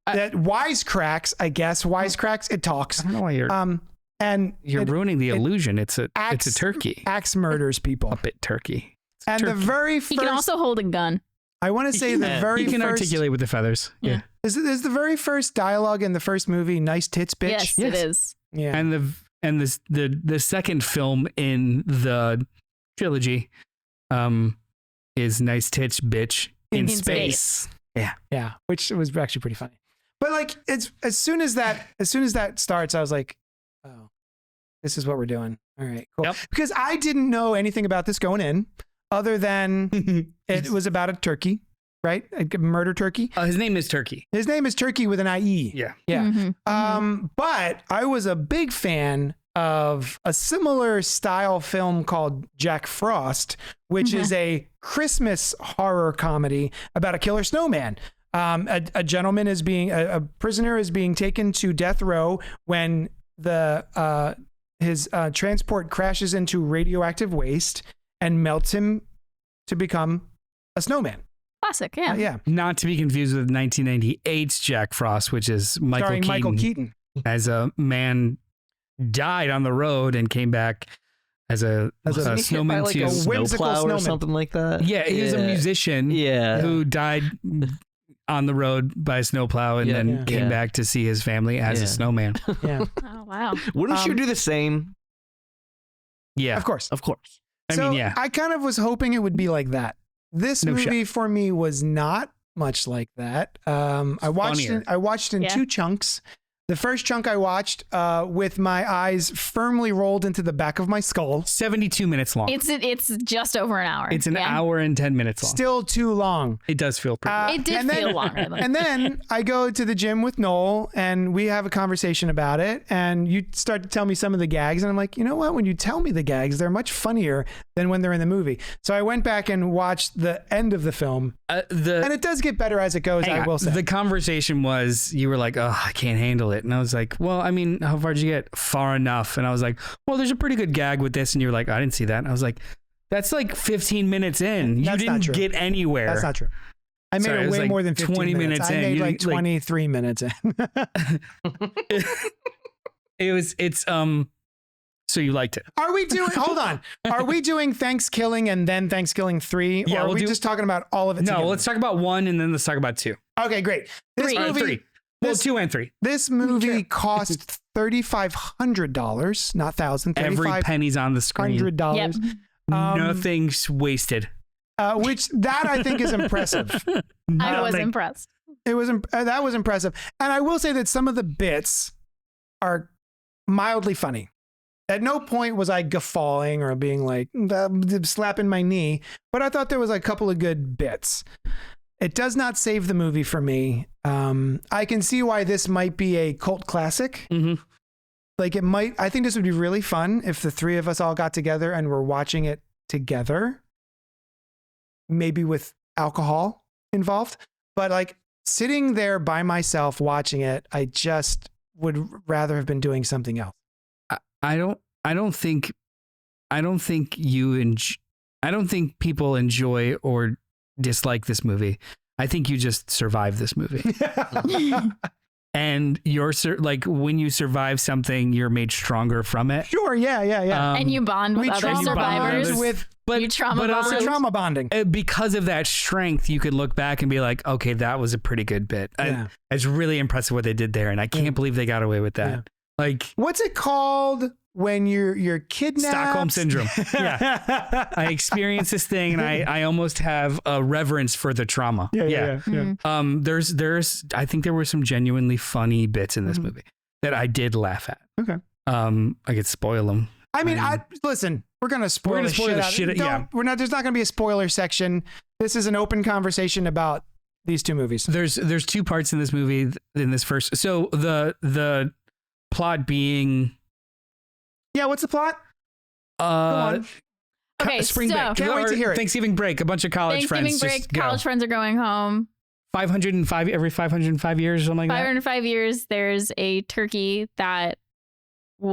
that wisecracks, I guess. Wisecracks, it talks. I don't know why you're and you're ruining the illusion. It's a turkey. Axe murders people. Puppet turkey. And turkey. the very first He can also hold a gun. I want to say the very he can first articulate with the feathers. Yeah. Is the very first dialogue in the first movie nice tits bitch? Yes, it is. Yeah. And the second film in the trilogy is nice titch bitch in space. Yeah, which was actually pretty funny. But like it's as soon as that starts, I was like, oh, this is what we're doing. All right, cool. Yep. Because I didn't know anything about this going in, other than it was about a turkey, right? A murder turkey. His name is Turkey. His name is Turkey with an IE. Yeah. Mm-hmm. But I was a big fan of a similar style film called Jack Frost, which is a Christmas horror comedy about a killer snowman. A gentleman is a prisoner is being taken to death row when his transport crashes into radioactive waste and melts him to become a snowman. Classic, yeah. Yeah. Not to be confused with 1998's Jack Frost, which is Michael Keaton. As a man died on the road and came back as a snowman like to a snowplow or something like that. Yeah, he was a musician who died on the road by a snowplow and then came back to see his family as a snowman. Yeah. Oh, wow. Wouldn't you do the same? Yeah. Of course. I mean, yeah. I kind of was hoping it would be like that. This movie for me was not much like that. I watched in 2 chunks. The first chunk I watched with my eyes firmly rolled into the back of my skull. 72 minutes long. It's just over an hour. It's an hour and 10 minutes long. Still too long. It does feel pretty. It did feel longer. And then I go to the gym with Noel and we have a conversation about it. And you start to tell me some of the gags. And I'm like, you know what? When you tell me the gags, they're much funnier than when they're in the movie. So I went back and watched the end of the film. And it does get better as it goes, I will say. The conversation was, you were like, oh, I can't handle it. And I was like, well, I mean, how far did you get? Far enough. And I was like, well, there's a pretty good gag with this. And you were like, I didn't see that. And I was like, that's like 15 minutes in. You didn't get anywhere. That's not true. I made it way more than 20 minutes in. I made like 23 minutes in. So you liked it. Are we doing, hold on. Are we doing Thankskilling and then Thankskilling 3? Or are we just talking about all of it together? No, let's talk about 1 and then let's talk about 2. Okay, great. This movie, 3. Well, 2 and 3. This movie cost $3,500, not $1,000. Every penny's on the screen. $100. Yep. Nothing's wasted. Which that I think is impressive. I was impressed. That was impressive. And I will say that some of the bits are mildly funny. At no point was I guffawing or being like slapping my knee, but I thought there was a couple of good bits. It does not save the movie for me. I can see why this might be a cult classic. Mm-hmm. Like it might, I think this would be really fun if the 3 of us all got together and were watching it together, maybe with alcohol involved. But like sitting there by myself watching it, I just would rather have been doing something else. I don't think people enjoy or dislike this movie. I think you just survive this movie. and you're like when you survive something, you're made stronger from it. Sure, yeah. And you bond with other survivors. You trauma bonding. Because of that strength, you could look back and be like, okay, that was a pretty good bit. Yeah. It's really impressive what they did there, and I can't believe they got away with that. Yeah. Like, what's it called when you're kidnapped? Stockholm syndrome. Yeah. I experienced this thing, and I almost have a reverence for the trauma. Yeah. There's I think there were some genuinely funny bits in this movie that I did laugh at. Okay. I could spoil them. I mean, listen, we're gonna spoil the shit. Yeah. There's not gonna be a spoiler section. This is an open conversation about these two movies. There's two parts in this movie. In this first, so the plot being. Yeah, what's the plot? Go on. Okay, spring break. Can't wait to hear it. Thanksgiving break. A bunch of college friends. Thanksgiving break. College friends are going home. 505 every 505 years or something like that. 505 years. There's a turkey that there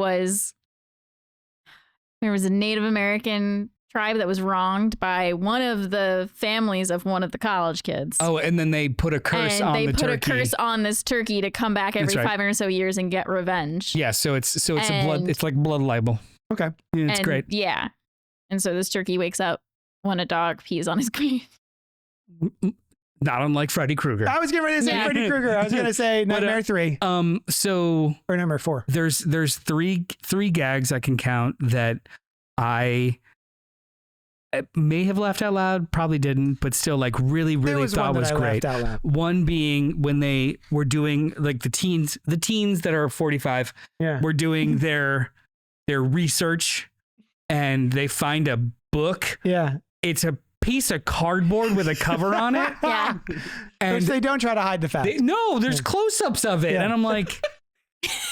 was a Native American tribe that was wronged by one of the families of one of the college kids. Oh, and then they put a curse on the turkey. They put a curse on this turkey to come back every 500 or so years and get revenge. Yeah, so it's like blood libel. Okay. Yeah, it's great. Yeah. And so this turkey wakes up when a dog pees on his grave. Not unlike Freddy Krueger. I was getting ready to say Freddy Krueger. I was going to say Nightmare 3. Or number 4. There's three gags I can count that I may have laughed out loud, probably didn't, but still like really thought was great. One being when they were doing like the teens that are 45 were doing their research, and they find a book. Yeah. It's a piece of cardboard with a cover on it. Yeah. And which they don't try to hide the fact. There's close-ups of it. Yeah. And I'm like,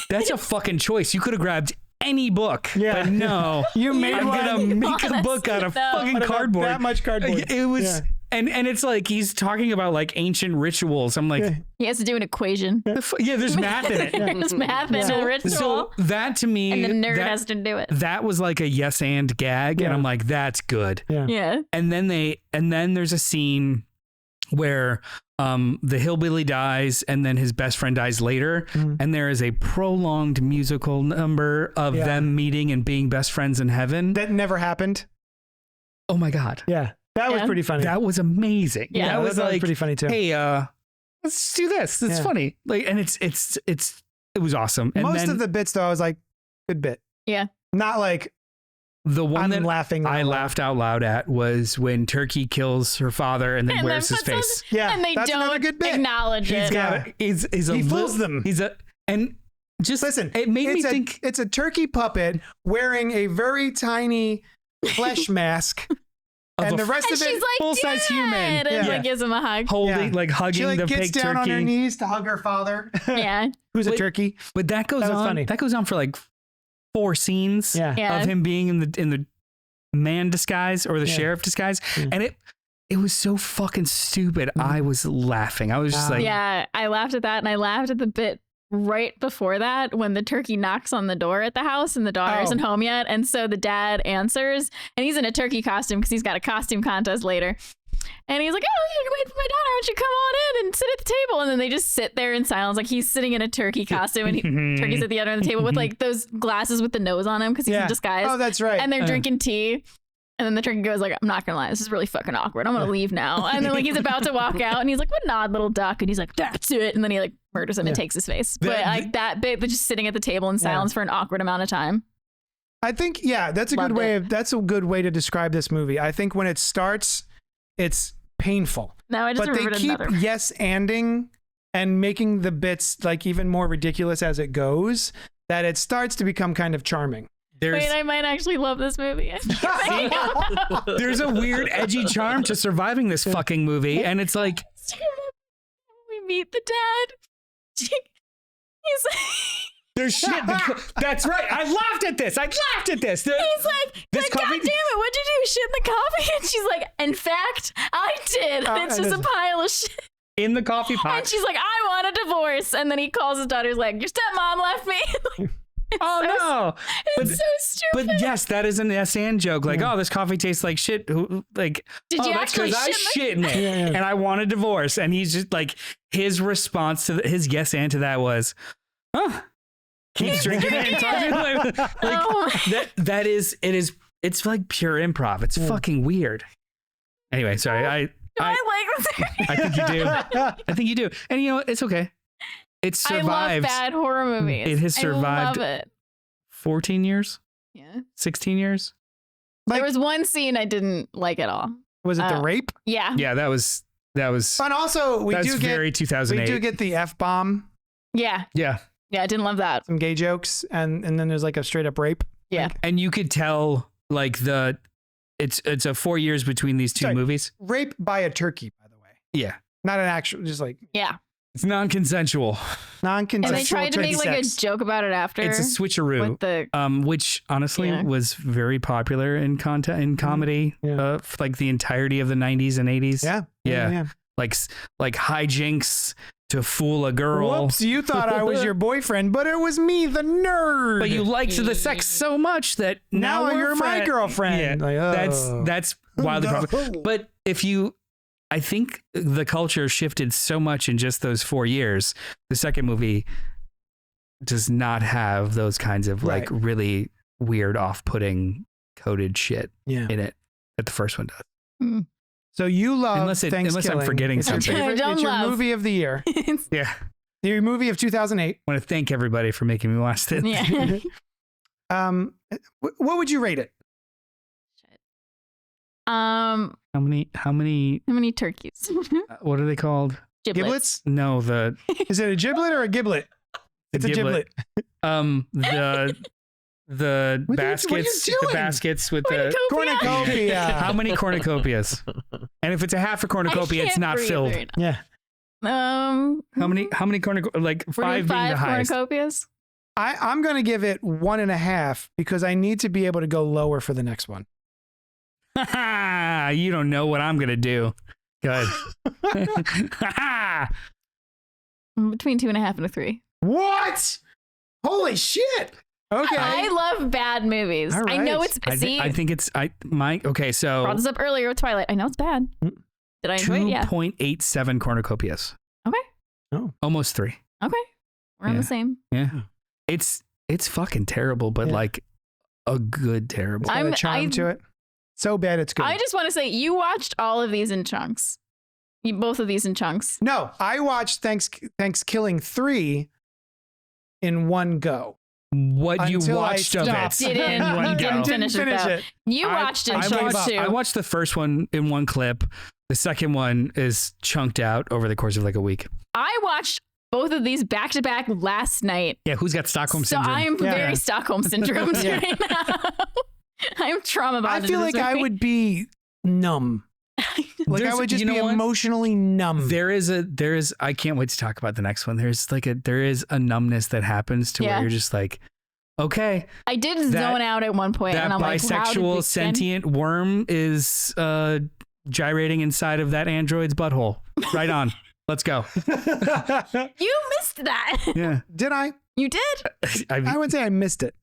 that's a fucking choice. You could have grabbed any book. Yeah. But no. I'm going to make a book out of fucking cardboard. That much cardboard. It was... Yeah. And it's like he's talking about like ancient rituals. I'm like, he has to do an equation. There's math in it. There's math in a ritual. So that to me, and the nerd has to do it. That was like a yes and gag, and I'm like, that's good. Yeah. And then there's a scene where the hillbilly dies, and then his best friend dies later, and there is a prolonged musical number of them meeting and being best friends in heaven. That never happened. Oh my God. Yeah. That was pretty funny. That was amazing. Yeah, that was pretty funny too. Hey, let's do this. It's funny. Like, and it was awesome. And most of the bits though, I was like, good bit. Yeah. Not like the one that I laughed out loud at was when Turkey kills her father and then wears his face. Yeah, and they don't acknowledge it. He fools them. Listen. It made me think it's a turkey puppet wearing a very tiny flesh mask. And the rest of it, she's like, full-size human. And like gives him a hug. Hugging the fake turkey. She gets down on her knees to hug her father. Yeah. Who's a turkey. But that goes on. Funny. That goes on for like 4 scenes of him being in the man disguise or the sheriff disguise. And it was so fucking stupid. I was laughing. I was just like... Yeah, I laughed at that, and I laughed at the bit right before that when the turkey knocks on the door at the house and the daughter isn't home yet, and so the dad answers, and he's in a turkey costume because he's got a costume contest later, and he's like, oh, you're waiting for my daughter, why don't you come on in and sit at the table? And then they just sit there in silence, like he's sitting in a turkey costume, and turkey's at the other end of the table with like those glasses with the nose on him because he's in disguise. Oh, that's right. And they're drinking tea. And then the turkey goes like, I'm not gonna lie, this is really fucking awkward. I'm gonna leave now. And then like he's about to walk out, and he's like, what an odd little duck. And he's like, that's it. And then he like murders him and takes his face. But like that bit, but just sitting at the table in silence for an awkward amount of time. I think that's a good way to describe this movie. I think when it starts, it's painful. No, I just remembered another. But they keep yes-anding and making the bits like even more ridiculous as it goes, that it starts to become kind of charming. Wait, I might actually love this movie. There's a weird, edgy charm to surviving this fucking movie, and it's like we meet the dad. He's like, there's shit. That's right. I laughed at this. He's like, God damn it, what'd you do? Shit in the coffee? And she's like, in fact, I did. And it's just a pile of shit in the coffee pot. And she's like, I want a divorce. And then he calls his daughter, like, your stepmom left me. Oh no! It's so stupid. But yes, that is an yes-and joke. Like, oh, this coffee tastes like shit. Like, did you that's actually because I shit in it, and I want a divorce. And he's just like, his response to his yes and to that was, huh? Keeps drinking it and talking it's like pure improv. It's fucking weird. Anyway, sorry. I like this. I think you do. I think you do. And you know, it's okay. It survived. I love bad horror movies. It has survived. I love it. 14 years? Yeah. 16 years? There was one scene I didn't like at all. Was it the rape? Yeah. Yeah, that was. And also, we do very 2008. We do get the F-bomb. Yeah. Yeah. Yeah, I didn't love that. Some gay jokes, and then there's like a straight up rape. Yeah. And you could tell like it's a 4 years between these two movies. Rape by a turkey, by the way. Yeah. Not an actual, just like. Yeah. It's non-consensual. And they tried to make like a joke about it after. It's a switcheroo, with the, which honestly was very popular in comedy, like the entirety of the 90s and 80s. Yeah. Like hijinks to fool a girl. Whoops, you thought I was your boyfriend, but it was me, the nerd. But you liked the sex so much that now you're my girlfriend. Yeah, like, that's wildly popular. But I think the culture shifted so much in just those 4 years. The second movie does not have those kinds of like really weird, off-putting coded shit in it that the first one does. Mm. So you love unless I'm forgetting something. It's your movie of the year. Yeah. Your movie of 2008. I want to thank everybody for making me watch this. Yeah. What would you rate it? How many turkeys? What are they called? Giblets? No, is it a giblet or a giblet? It's a giblet. The baskets with the cornucopia. How many cornucopias? And if it's a half a cornucopia, it's not filled. Right yeah. How many cornucopias? Like five being the highest. Cornucopias? I'm going to give it 1.5 because I need to be able to go lower for the next one. You don't know what I'm going to do. Good. Between 2.5 and a 3. What? Holy shit. Okay. I love bad movies. Right. I know it's I think it's so brought this up earlier with Twilight. I know it's bad. Did I enjoy it? Yeah. 2.87 cornucopias. Okay. Oh. Almost 3. Okay. We're on the same. Yeah. It's fucking terrible, but like a good terrible. It's got a charm to it. So bad it's good. I just want to say you watched all of these in chunks. Both of these in chunks. No, I watched Thankskilling 3 in one go. What you watched of it? You didn't finish it. You watched it in chunks too. I watched the first one in one clip. The second one is chunked out over the course of like a week. I watched both of these back to back last night. Yeah, who's got Stockholm syndrome? So I'm very Stockholm syndrome right now. I'm traumatized. I feel like I would be numb. Like I would just be emotionally numb. There is I can't wait to talk about the next one. There is a numbness that happens to where you're just like, okay. I did zone out at one point, and I'm like, wow, bisexual sentient worm is gyrating inside of that android's butthole. Right on. Let's go. You missed that. Yeah. Did I? You did? I would say I missed it.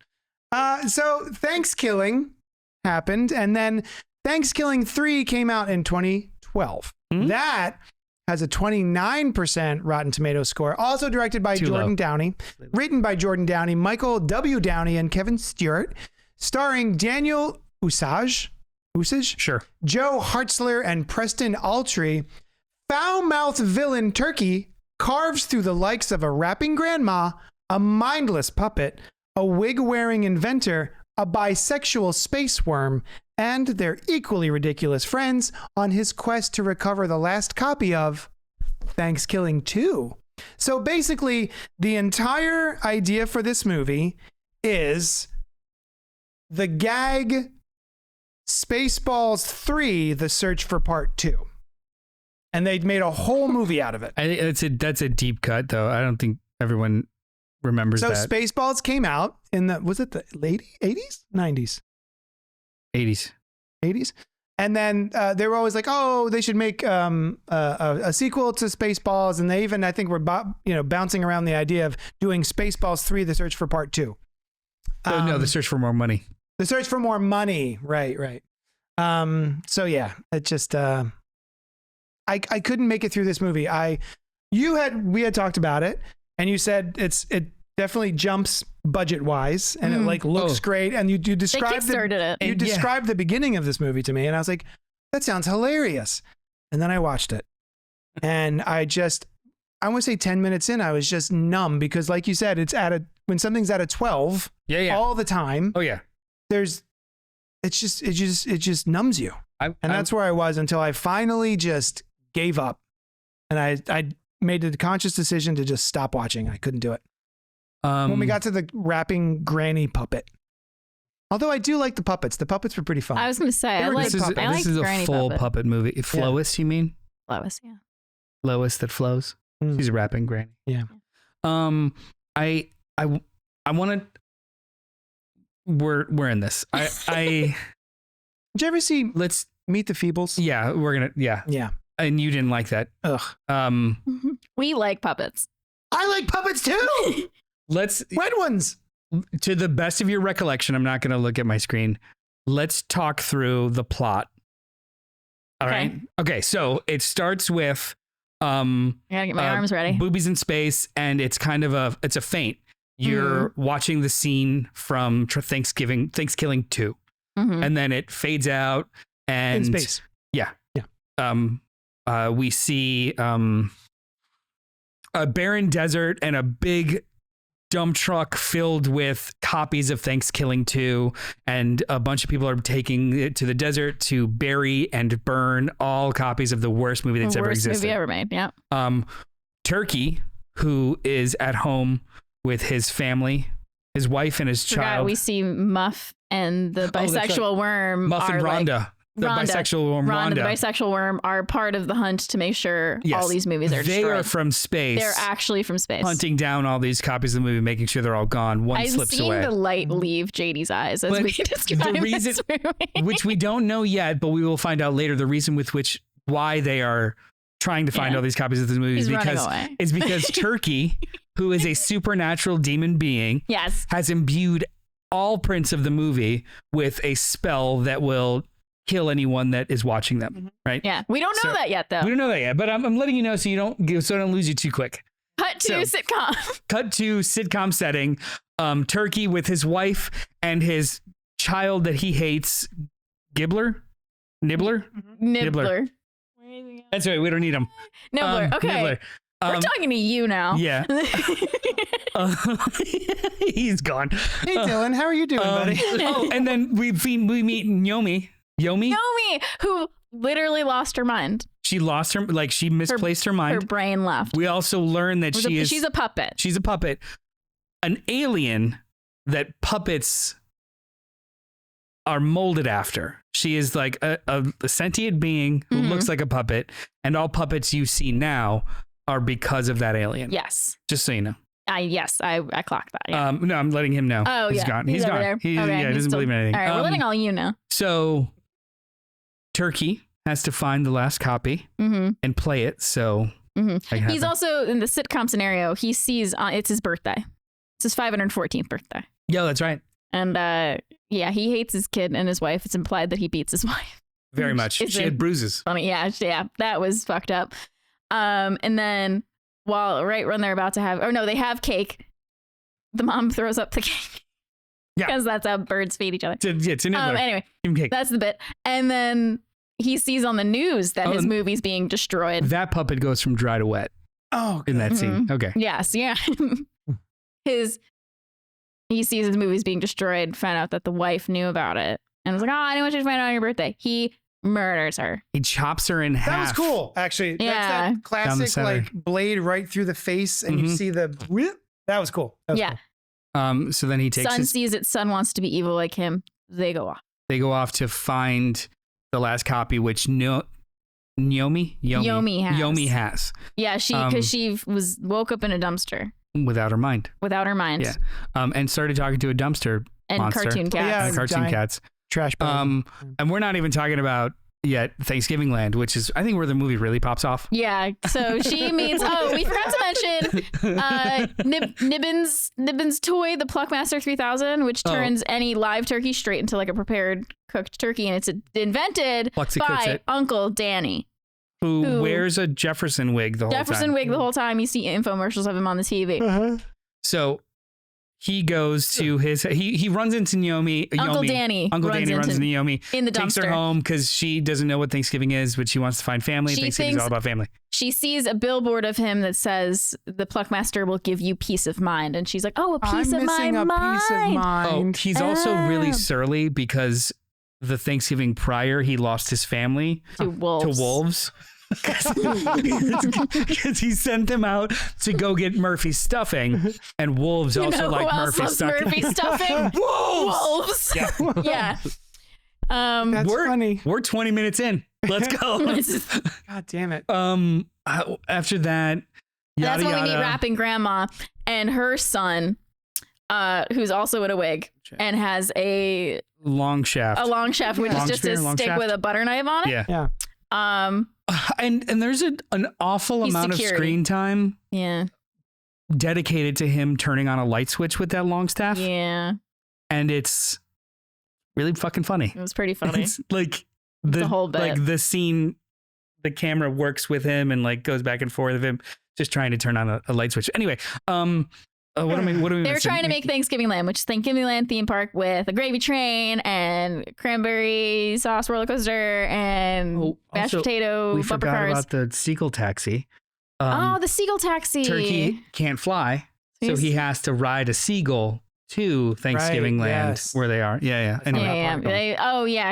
So Thankskilling happened, and then Thankskilling 3 came out in 2012. Mm-hmm. That has a 29% Rotten Tomatoes score. Also directed by Jordan Downey, written by Jordan Downey, Michael W. Downey, and Kevin Stewart, starring Daniel Usage, sure, Joe Hartzler, and Preston Altree. Foul-mouthed villain Turkey carves through the likes of a rapping grandma, a mindless puppet, a wig-wearing inventor, a bisexual space worm, and their equally ridiculous friends on his quest to recover the last copy of Thankskilling 2. So basically, the entire idea for this movie is the gag Spaceballs 3, The Search for Part 2. And they made a whole movie out of it. That's a deep cut, though. I don't think everyone remembers that. So Spaceballs came out in was it the late 80s? 90s? 80s. 80s? And then they were always like, oh, they should make a sequel to Spaceballs. And they even, I think, were bouncing around the idea of doing Spaceballs 3, The Search for Part 2. No, The Search for More Money. The Search for More Money. Right. So yeah, it just I couldn't make it through this movie. We had talked about it, and you said it definitely jumps budget wise, and it like looks great. And you described the beginning of this movie to me, and I was like, that sounds hilarious. And then I watched it, and I want to say 10 minutes in, I was just numb because, like you said, when something's at a 12, all the time. Oh yeah, it just numbs you, that's where I was until I finally just gave up, and I made a conscious decision to just stop watching. I couldn't do it. When we got to the rapping granny puppet, although I do like the puppets were pretty fun. I was going to say, this is a full puppet movie. Flois, you mean? Lois, yeah. Lois that flows. She's a rapping granny. Yeah. I want to. We're in this. Did you ever see Let's Meet the Feebles? Yeah, we're gonna. Yeah. And you didn't like that. Ugh. We like puppets. I like puppets too. Red ones. To the best of your recollection, I'm not going to look at my screen. Let's talk through the plot. All right. Okay. So it starts with. I gotta get my arms ready. Boobies in space, and it's kind of a feint. You're watching the scene from Thankskilling 2, and then it fades out and in space. Yeah. We see a barren desert and a big dump truck filled with copies of Thankskilling 2, and a bunch of people are taking it to the desert to bury and burn all copies of the worst movie that's ever existed. Worst movie ever made, yeah. Turkey, who is at home with his family, his wife and his child. We see Muff and the bisexual worm. Muff and Rhonda. The bisexual worm, Rhonda. The bisexual worm are part of the hunt to make sure all these movies are destroyed. They are from space. They're actually from space. Hunting down all these copies of the movie, making sure they're all gone. One slips away. I've seen the light leave JD's eyes as we describe this movie. Which we don't know yet, but we will find out later. The reason why they are trying to find all these copies of this movie is because Turkey, who is a supernatural demon being, has imbued all prints of the movie with a spell that will kill anyone that is watching them, right? Yeah, we don't know that yet, though. We don't know that yet, but I'm letting you know so I don't lose you too quick. Cut to sitcom. Cut to sitcom setting. Turkey with his wife and his child that he hates. Nibbler. That's right. We don't need him. Nibbler. Okay. Nibbler. We're talking to you now. Yeah. He's gone. Hey, Dylan, how are you doing, buddy? And then we meet Yomi, who literally lost her mind. She lost she misplaced her mind. Her brain left. We also learn that she's a puppet. She's a puppet. An alien that puppets are molded after. She is like a sentient being who looks like a puppet, and all puppets you see now are because of that alien. Yes. Just so you know. I clocked that. Yeah. No, I'm letting him know. Oh, he's gone. He's gone. He doesn't believe in anything. All right, we're letting all you know. So Turkey has to find the last copy and play it. So he's also in the sitcom scenario. He sees it's his birthday. It's his 514th birthday. Yeah, that's right. And he hates his kid and his wife. It's implied that he beats his wife. Very much. She had bruises. Funny. Yeah, that was fucked up. And then when they're about to they have cake. The mom throws up the cake. Yeah. Because that's how birds feed each other. It's a nibbler. Anyway, that's the bit. And then he sees on the news that his movie's being destroyed. That puppet goes from dry to wet. Oh, in that scene. Okay. Yes. Yeah. He sees his movie's being destroyed, found out that the wife knew about it, and was like, I didn't want you to find out on your birthday. He murders her. He chops her in half. That was cool, actually. Yeah. That's that classic like blade right through the face, and you see the whip. That was cool. Cool. So then he takes Son sees it. Son wants to be evil like him. They go off. They go off to find the last copy, which Yomi has. Yeah, because she woke up in a dumpster. Without her mind. Yeah. And started talking to a dumpster and monster. Cartoon cats. And cartoon cats. Trash bag. And we're not even talking about yet Thanksgiving Land, which is, I think, where the movie really pops off. Yeah. So she meets, we forgot to mention Nibbin's toy, the Pluckmaster 3000, which turns any live turkey straight into like a prepared cooked turkey. And it's invented by Uncle Danny. Who wears a Jefferson wig the whole time. Jefferson wig the whole time. You see infomercials of him on the TV. Uh-huh. So he goes to he runs into Naomi. Uncle Danny runs into Naomi. In the dumpster. Takes her home because she doesn't know what Thanksgiving is, but she wants to find family. Thanksgiving is all about family. She sees a billboard of him that says, the Pluckmaster will give you peace of mind. And she's like, oh, a piece of my mind. Piece of mind. Oh, he's also really surly because the Thanksgiving prior, he lost his family to wolves. Because he sent them out to go get Murphy's stuffing, and wolves also like Murphy's stuffing. Wolves. Yeah. That's funny. We're 20 minutes in. Let's go. God damn it. After that, that's when we meet Rapping Grandma and her son, who's also in a wig and has a long shaft, which is just a stick with a butter knife on it. Yeah. And there's an awful amount of screen time dedicated to him turning on a light switch with that long staff. Yeah. And it's really fucking funny. It was pretty funny. It's like the whole bit. Like the scene, the camera works with him and like goes back and forth of him just trying to turn on a light switch. Anyway, what are we They were trying to make Thanksgiving Land, which is Thanksgiving Land theme park with a gravy train and cranberry sauce roller coaster and mashed potato we bumper forgot cars. about the seagull taxi. The seagull taxi. Turkey can't fly, so he has to ride a seagull to Thanksgiving Land where they are. Yeah. Anyway,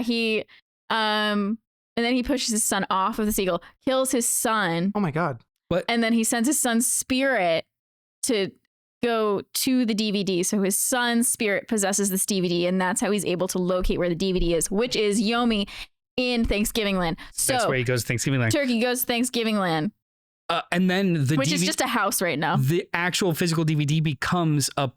he and then he pushes his son off of the seagull, kills his son. Oh my God. And then he sends his son's spirit to go to the DVD. So his son's spirit possesses this DVD, and that's how he's able to locate where the DVD is, which is Yomi in Thanksgiving Land. So that's where he goes to Thanksgiving Land. Turkey goes to Thanksgiving Land. And then which is just a house right now. The actual physical DVD becomes a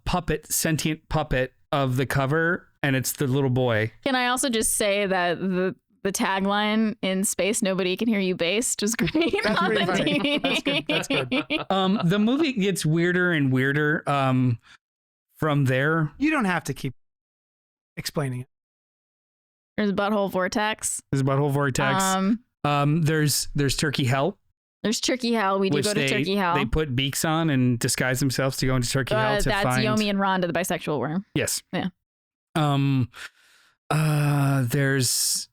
sentient puppet of the cover, and it's the little boy. Can I also just say that the tagline in Space Nobody Can Hear You based was great. That's on really the funny. DVD. That's good. The movie gets weirder and weirder from there. You don't have to keep explaining it. There's Butthole Vortex. There's Turkey Hell. There's Turkey Hell. We do go to Turkey Hell. They put beaks on and disguise themselves to go into Turkey Hell to that's find... Yomi and Rhonda, the bisexual worm. Yes. Yeah. There's...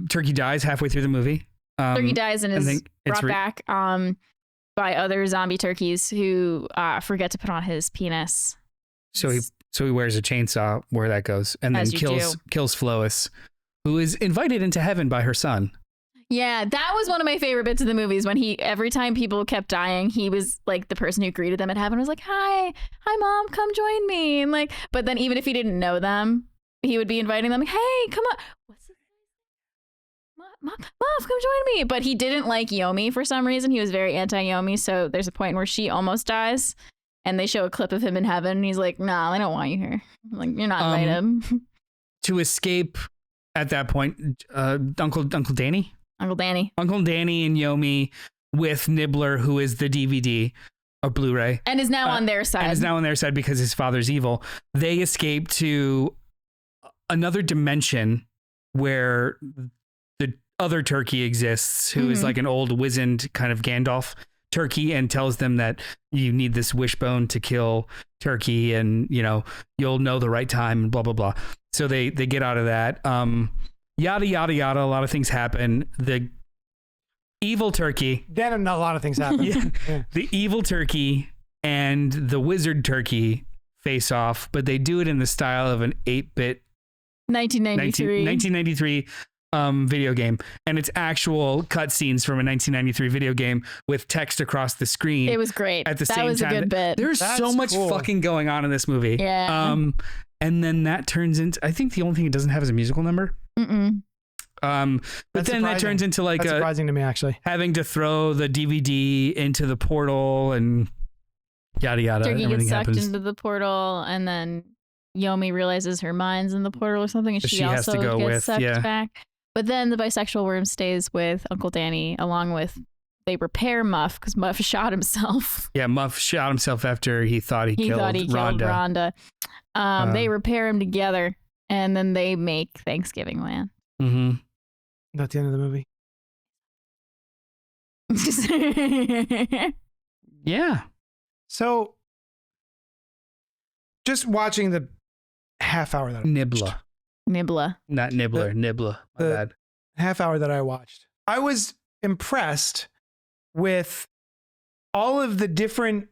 Turkey dies halfway through the movie. Turkey dies and is brought back by other zombie turkeys who forget to put on his penis. So he wears a chainsaw where that goes, and then kills Flois, who is invited into heaven by her son. Yeah, that was one of my favorite bits of the movies when every time people kept dying, he was like the person who greeted them at heaven, was like, hi mom, come join me. And like, but then even if he didn't know them, he would be inviting them, like, hey, come on. What's this? Mom, come join me. But he didn't like Yomi for some reason. He was very anti-Yomi. So there's a point where she almost dies and they show a clip of him in heaven. And he's like, nah, I don't want you here. I'm like, you're not invited. To escape at that point, Uncle Danny and Yomi with Nibbler, who is the DVD or Blu-ray. And is now on their side. Because his father's evil. They escape to another dimension where the other turkey exists, who is like an old wizened kind of Gandalf turkey, and tells them that you need this wishbone to kill Turkey, and you'll know the right time, and blah blah blah. So they get out of that. Yada yada yada. A lot of things happen. The evil turkey. Then a lot of things happen. Yeah. The evil turkey and the wizard turkey face off, but they do it in the style of an 8-bit 1993 video game, and it's actual cutscenes from a 1993 video game with text across the screen. It was great. At the same time, that was a good bit. There's so much fucking going on in this movie. Yeah. And then that turns into, I think the only thing it doesn't have is a musical number. But then that turns into like that's surprising to me, actually, having to throw the DVD into the portal and yada yada. Turkey gets sucked into the portal, and then Yomi realizes her mind's in the portal or something, and she also gets sucked back. But then the bisexual worm stays with Uncle Danny, along with they repair Muff because Muff shot himself. Yeah, Muff shot himself after he thought he killed Rhonda. They repair him together, and then they make Thanksgiving Land. Mm-hmm. That's the end of the movie. Yeah. So, just watching the half hour that I Nibbler. Not Nibbler, Nibbler. My bad. Half hour that I watched, I was impressed with all of the different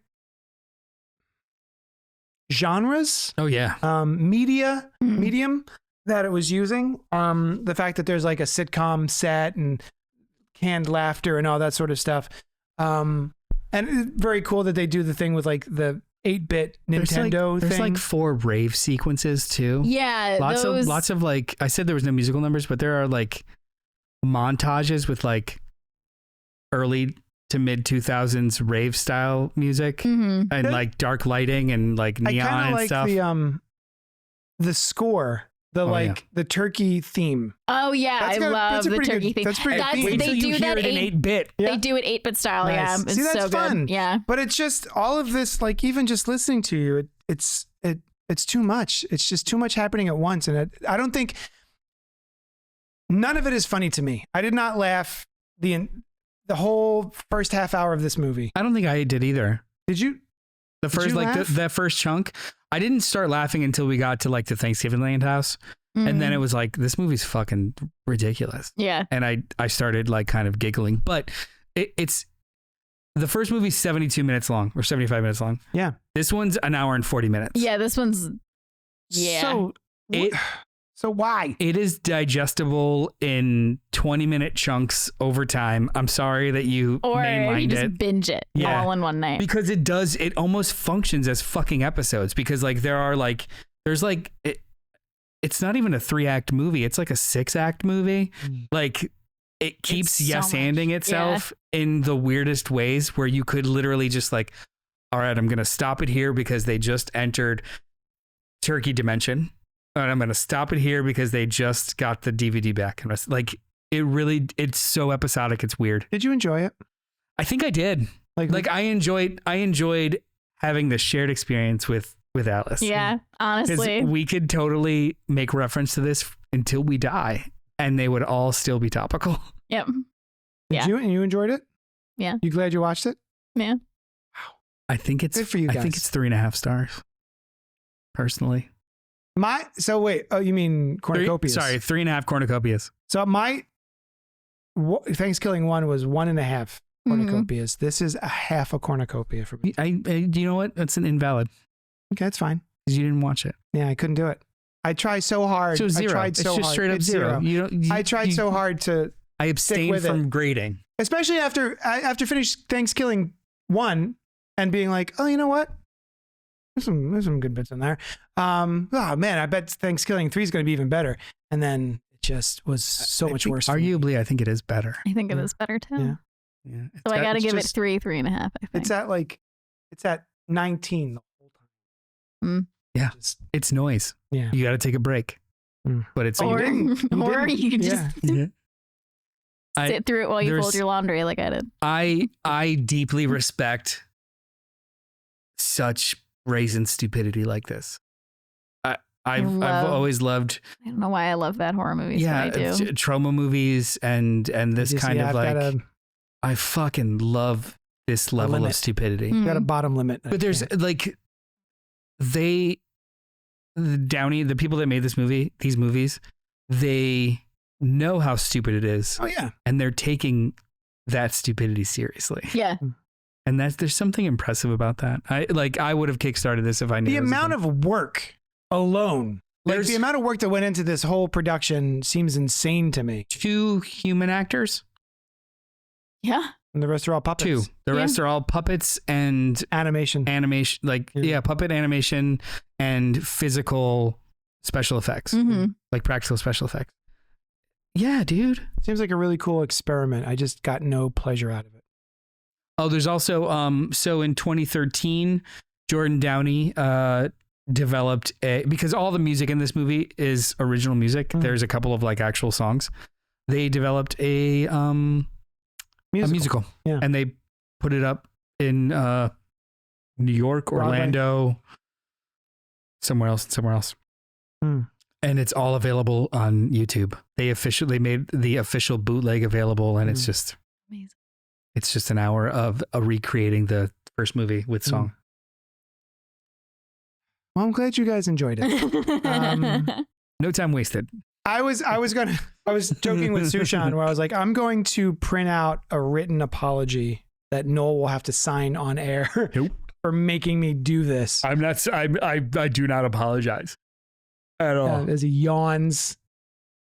genres. Oh yeah. Medium that it was using. The fact that there's like a sitcom set and canned laughter and all that sort of stuff. And it's very cool that they do the thing with like the 8-bit Nintendo thing. There's like 4 rave sequences too. Yeah. Lots of like, I said there was no musical numbers, but there are like montages with like early to mid 2000s rave style music and like dark lighting and like neon and stuff. The score, the turkey theme. Oh yeah, I love the turkey theme. That's pretty good. They do that in 8-bit. They do it 8-bit style. Nice. Yeah, it's that's so fun. Good. Yeah, but it's just all of this. Like even just listening to you, it's too much. It's just too much happening at once, and I don't think none of it is funny to me. I did not laugh the whole first half hour of this movie. I don't think I did either. Did you? The first that first chunk, I didn't start laughing until we got to like the Thanksgiving Land house. And then it was like, this movie's fucking ridiculous. Yeah. And I started like kind of giggling, but it's the first movie's 72 minutes long or 75 minutes long. Yeah. This one's an hour and 40 minutes. Yeah. This one's, yeah. So why? It is digestible in 20-minute chunks over time. I'm sorry that you mainlined you just binge it all in one night. Because it almost functions as fucking episodes because like it's not even a 3-act movie. It's like a 6-act movie. Like it keeps yes-anding itself in the weirdest ways where you could literally just like, all right, I'm going to stop it here because they just entered Turkey Dimension. And I'm going to stop it here because they just got the DVD back. And like it's so episodic. It's weird. Did you enjoy it? I think I did. Like I enjoyed having the shared experience with Alice. Yeah, honestly. We could totally make reference to this until we die and they would all still be topical. Yep. Did you? And you enjoyed it? Yeah. You glad you watched it? Yeah. Wow. I think it's good for you guys. I think it's 3.5 stars. Personally. So wait, oh, you mean cornucopias? 3.5 cornucopias. So my Thankskilling one was 1.5 cornucopias. This is a half a cornucopia for me. Do you know what? That's an invalid. Okay, that's fine. Because you didn't watch it. Yeah, I couldn't do it. I tried so hard. So zero. I tried it's so just hard. Straight up zero. I tried so hard to. I abstained from grading, especially after finished Thankskilling 1 and being like, oh, you know what? There's some good bits in there. Oh man, I bet Thankskilling 3 is going to be even better. And then it just was so much worse. Arguably, I think it is better. I think it is better too. Yeah. So I got to give it 3.5. I think it's at 19 the whole time. Yeah, it's noise. Yeah, you got to take a break. But it's or you could just sit through it while you fold your laundry, like I did. I deeply respect such brazen stupidity like this. I've always loved. I don't know why I love bad horror movies. Yeah, but I do. Trauma movies and this kind of like. I fucking love this level of stupidity. You got a bottom limit. But there's like the people that made these movies, they know how stupid it is. Oh yeah, and they're taking that stupidity seriously. Yeah. And there's something impressive about that. I would have kickstarted this if I knew the amount of work alone. Like the amount of work that went into this whole production seems insane to me. 2 human actors. Yeah. And the rest are all puppets. 2. The rest are all puppets and animation. Puppet animation and physical special effects. Like practical special effects. Yeah, dude. Seems like a really cool experiment. I just got no pleasure out of it. Oh, there's also so in 2013, Jordan Downey developed because all the music in this movie is original music. There's a couple of like actual songs. they developed a musical. Yeah. And they put it up in New York, Orlando, somewhere else. And it's all available on YouTube. They made the official bootleg available, and it's just amazing. It's just an hour of recreating the first movie with song. Well, I'm glad you guys enjoyed it. No time wasted. I was joking with Sushan where I was like, I'm going to print out a written apology that Noel will have to sign on air for making me do this. I do not apologize at all. As he yawns.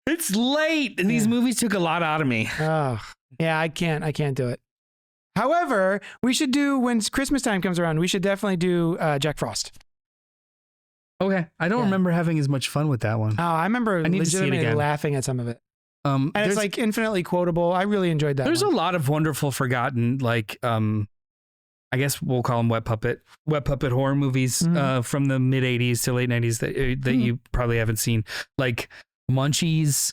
It's late. And these movies took a lot out of me. Oh, yeah, I can't do it. However, we should do, when Christmas time comes around, we should definitely do Jack Frost. Okay. I don't remember having as much fun with that one. Oh, I remember legitimately laughing at some of it. And it's like infinitely quotable. I really enjoyed that. There's a lot of wonderful forgotten, like, I guess we'll call them wet puppet horror movies from the mid 80s to late 90s that you probably haven't seen. Like Munchies,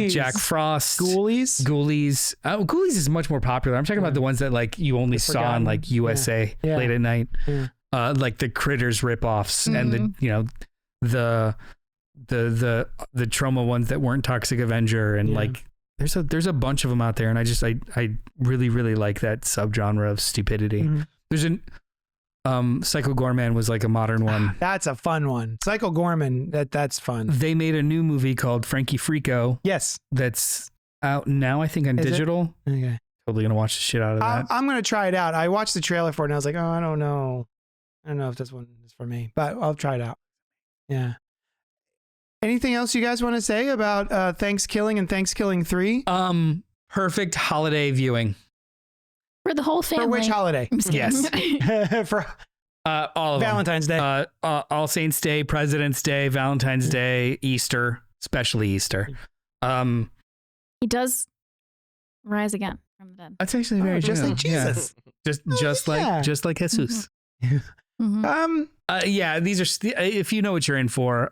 Jack Frost, Ghoulies. Ghoulies is much more popular. I'm talking about the ones that like you only saw on like USA late at night. Yeah. Like the Critters ripoffs and the Troma ones that weren't Toxic Avenger and like there's a bunch of them out there, and I really really like that subgenre of stupidity. There's an Psycho Gorman was like a modern one. That's a fun one. Psycho Gorman, that's fun. They made a new movie called Frankie Frico. Yes, that's out now. I think on digital. Okay, totally gonna watch the shit out of that. I'm gonna try it out. I watched the trailer for it and I was like, oh, I don't know if this one is for me, but I'll try it out. Yeah. Anything else you guys want to say about Thankskilling and Thankskilling 3? Perfect holiday viewing. For the whole family. For which holiday? Yes. For all of Valentine's them. Day. All Saints Day, President's Day, Valentine's Day, Easter, especially Easter. He does rise again from the dead. That's actually very just like Jesus. Yeah. Just like Jesus. These are if you know what you're in for.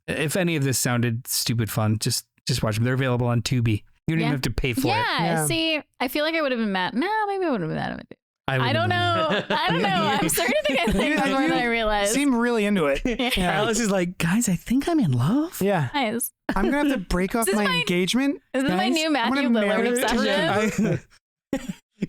If any of this sounded stupid fun, just watch them. They're available on Tubi. You don't even have to pay for it. Yeah, see, I feel like I would have been mad. No, maybe I would have been mad at it. I don't know. I'm starting to think I think more than I realized. Seem really into it. Alice is like, guys, I think I'm in love. Yeah. Nice. I'm gonna have to break off my engagement. Is this my new Matthew Lillard obsession?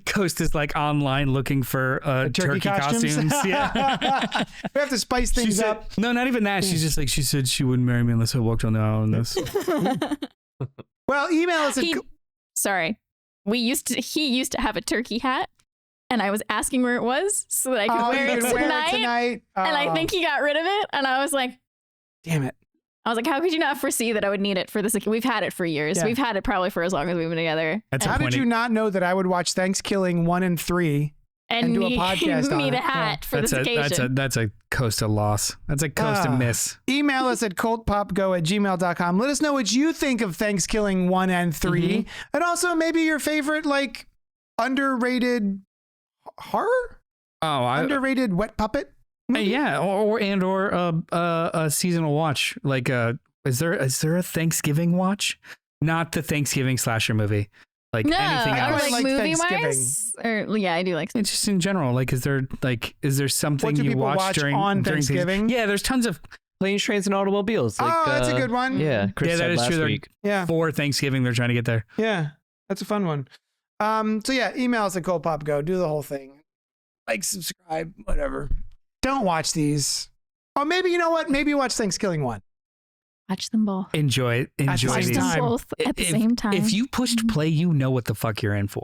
Coast is like online looking for turkey costumes. Yeah. We have to spice things up. No, not even that. She's just like, she said she wouldn't marry me unless I walked on the aisle in this. Well, email us. Sorry. He used to have a turkey hat, and I was asking where it was so that I could wear it tonight. And I think he got rid of it. And I was like, damn it. I was like, how could you not foresee that I would need it for this? We've had it for years. Yeah. We've had it probably for as long as we've been together. How did you not know that I would watch Thankskilling 1 and 3 and do a podcast on it? Need a hat for this occasion. That's a Costa loss. That's a Costa miss. Email us at cultpopgo@gmail.com. Let us know what you think of Thankskilling 1 and 3. And also maybe your favorite, like, underrated horror? Underrated wet puppet? Yeah, or a seasonal watch. Like, is there a Thanksgiving watch? Not the Thanksgiving slasher movie. Like anything else. Like movie wise? Or yeah, I do like. It's just in general. Like, is there something you watch during Thanksgiving? Yeah, there's tons of Planes, Trains, and Automobiles. Like, that's a good one. Yeah, Chris that is last true. Week. Yeah, for Thanksgiving they're trying to get there. Yeah, that's a fun one. So yeah, email us at CultPopGo. Do the whole thing. Like, subscribe, whatever. Don't watch these. Or maybe, you know what? Maybe watch Thankskilling 1. Watch them both. Enjoy Watch these. them both at the same time. If you pushed play, you know what the fuck you're in for.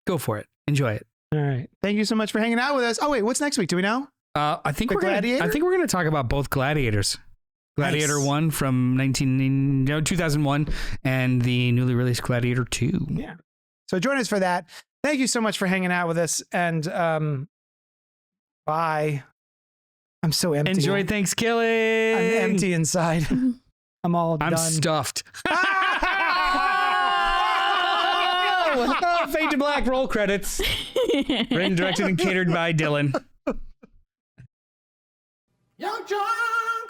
Go for it. Enjoy it. All right. Thank you so much for hanging out with us. Oh wait, what's next week? Do we know? I think we're gonna talk about both Gladiators. Gladiator 1 from 2001 and the newly released Gladiator 2. Yeah. So join us for that. Thank you so much for hanging out with us, and bye. I'm so empty. Enjoy Thanksgiving. I'm empty inside. I'm done. Stuffed. Fade to black. Roll credits. Written, directed, and catered by Dylan. YUNKJunk!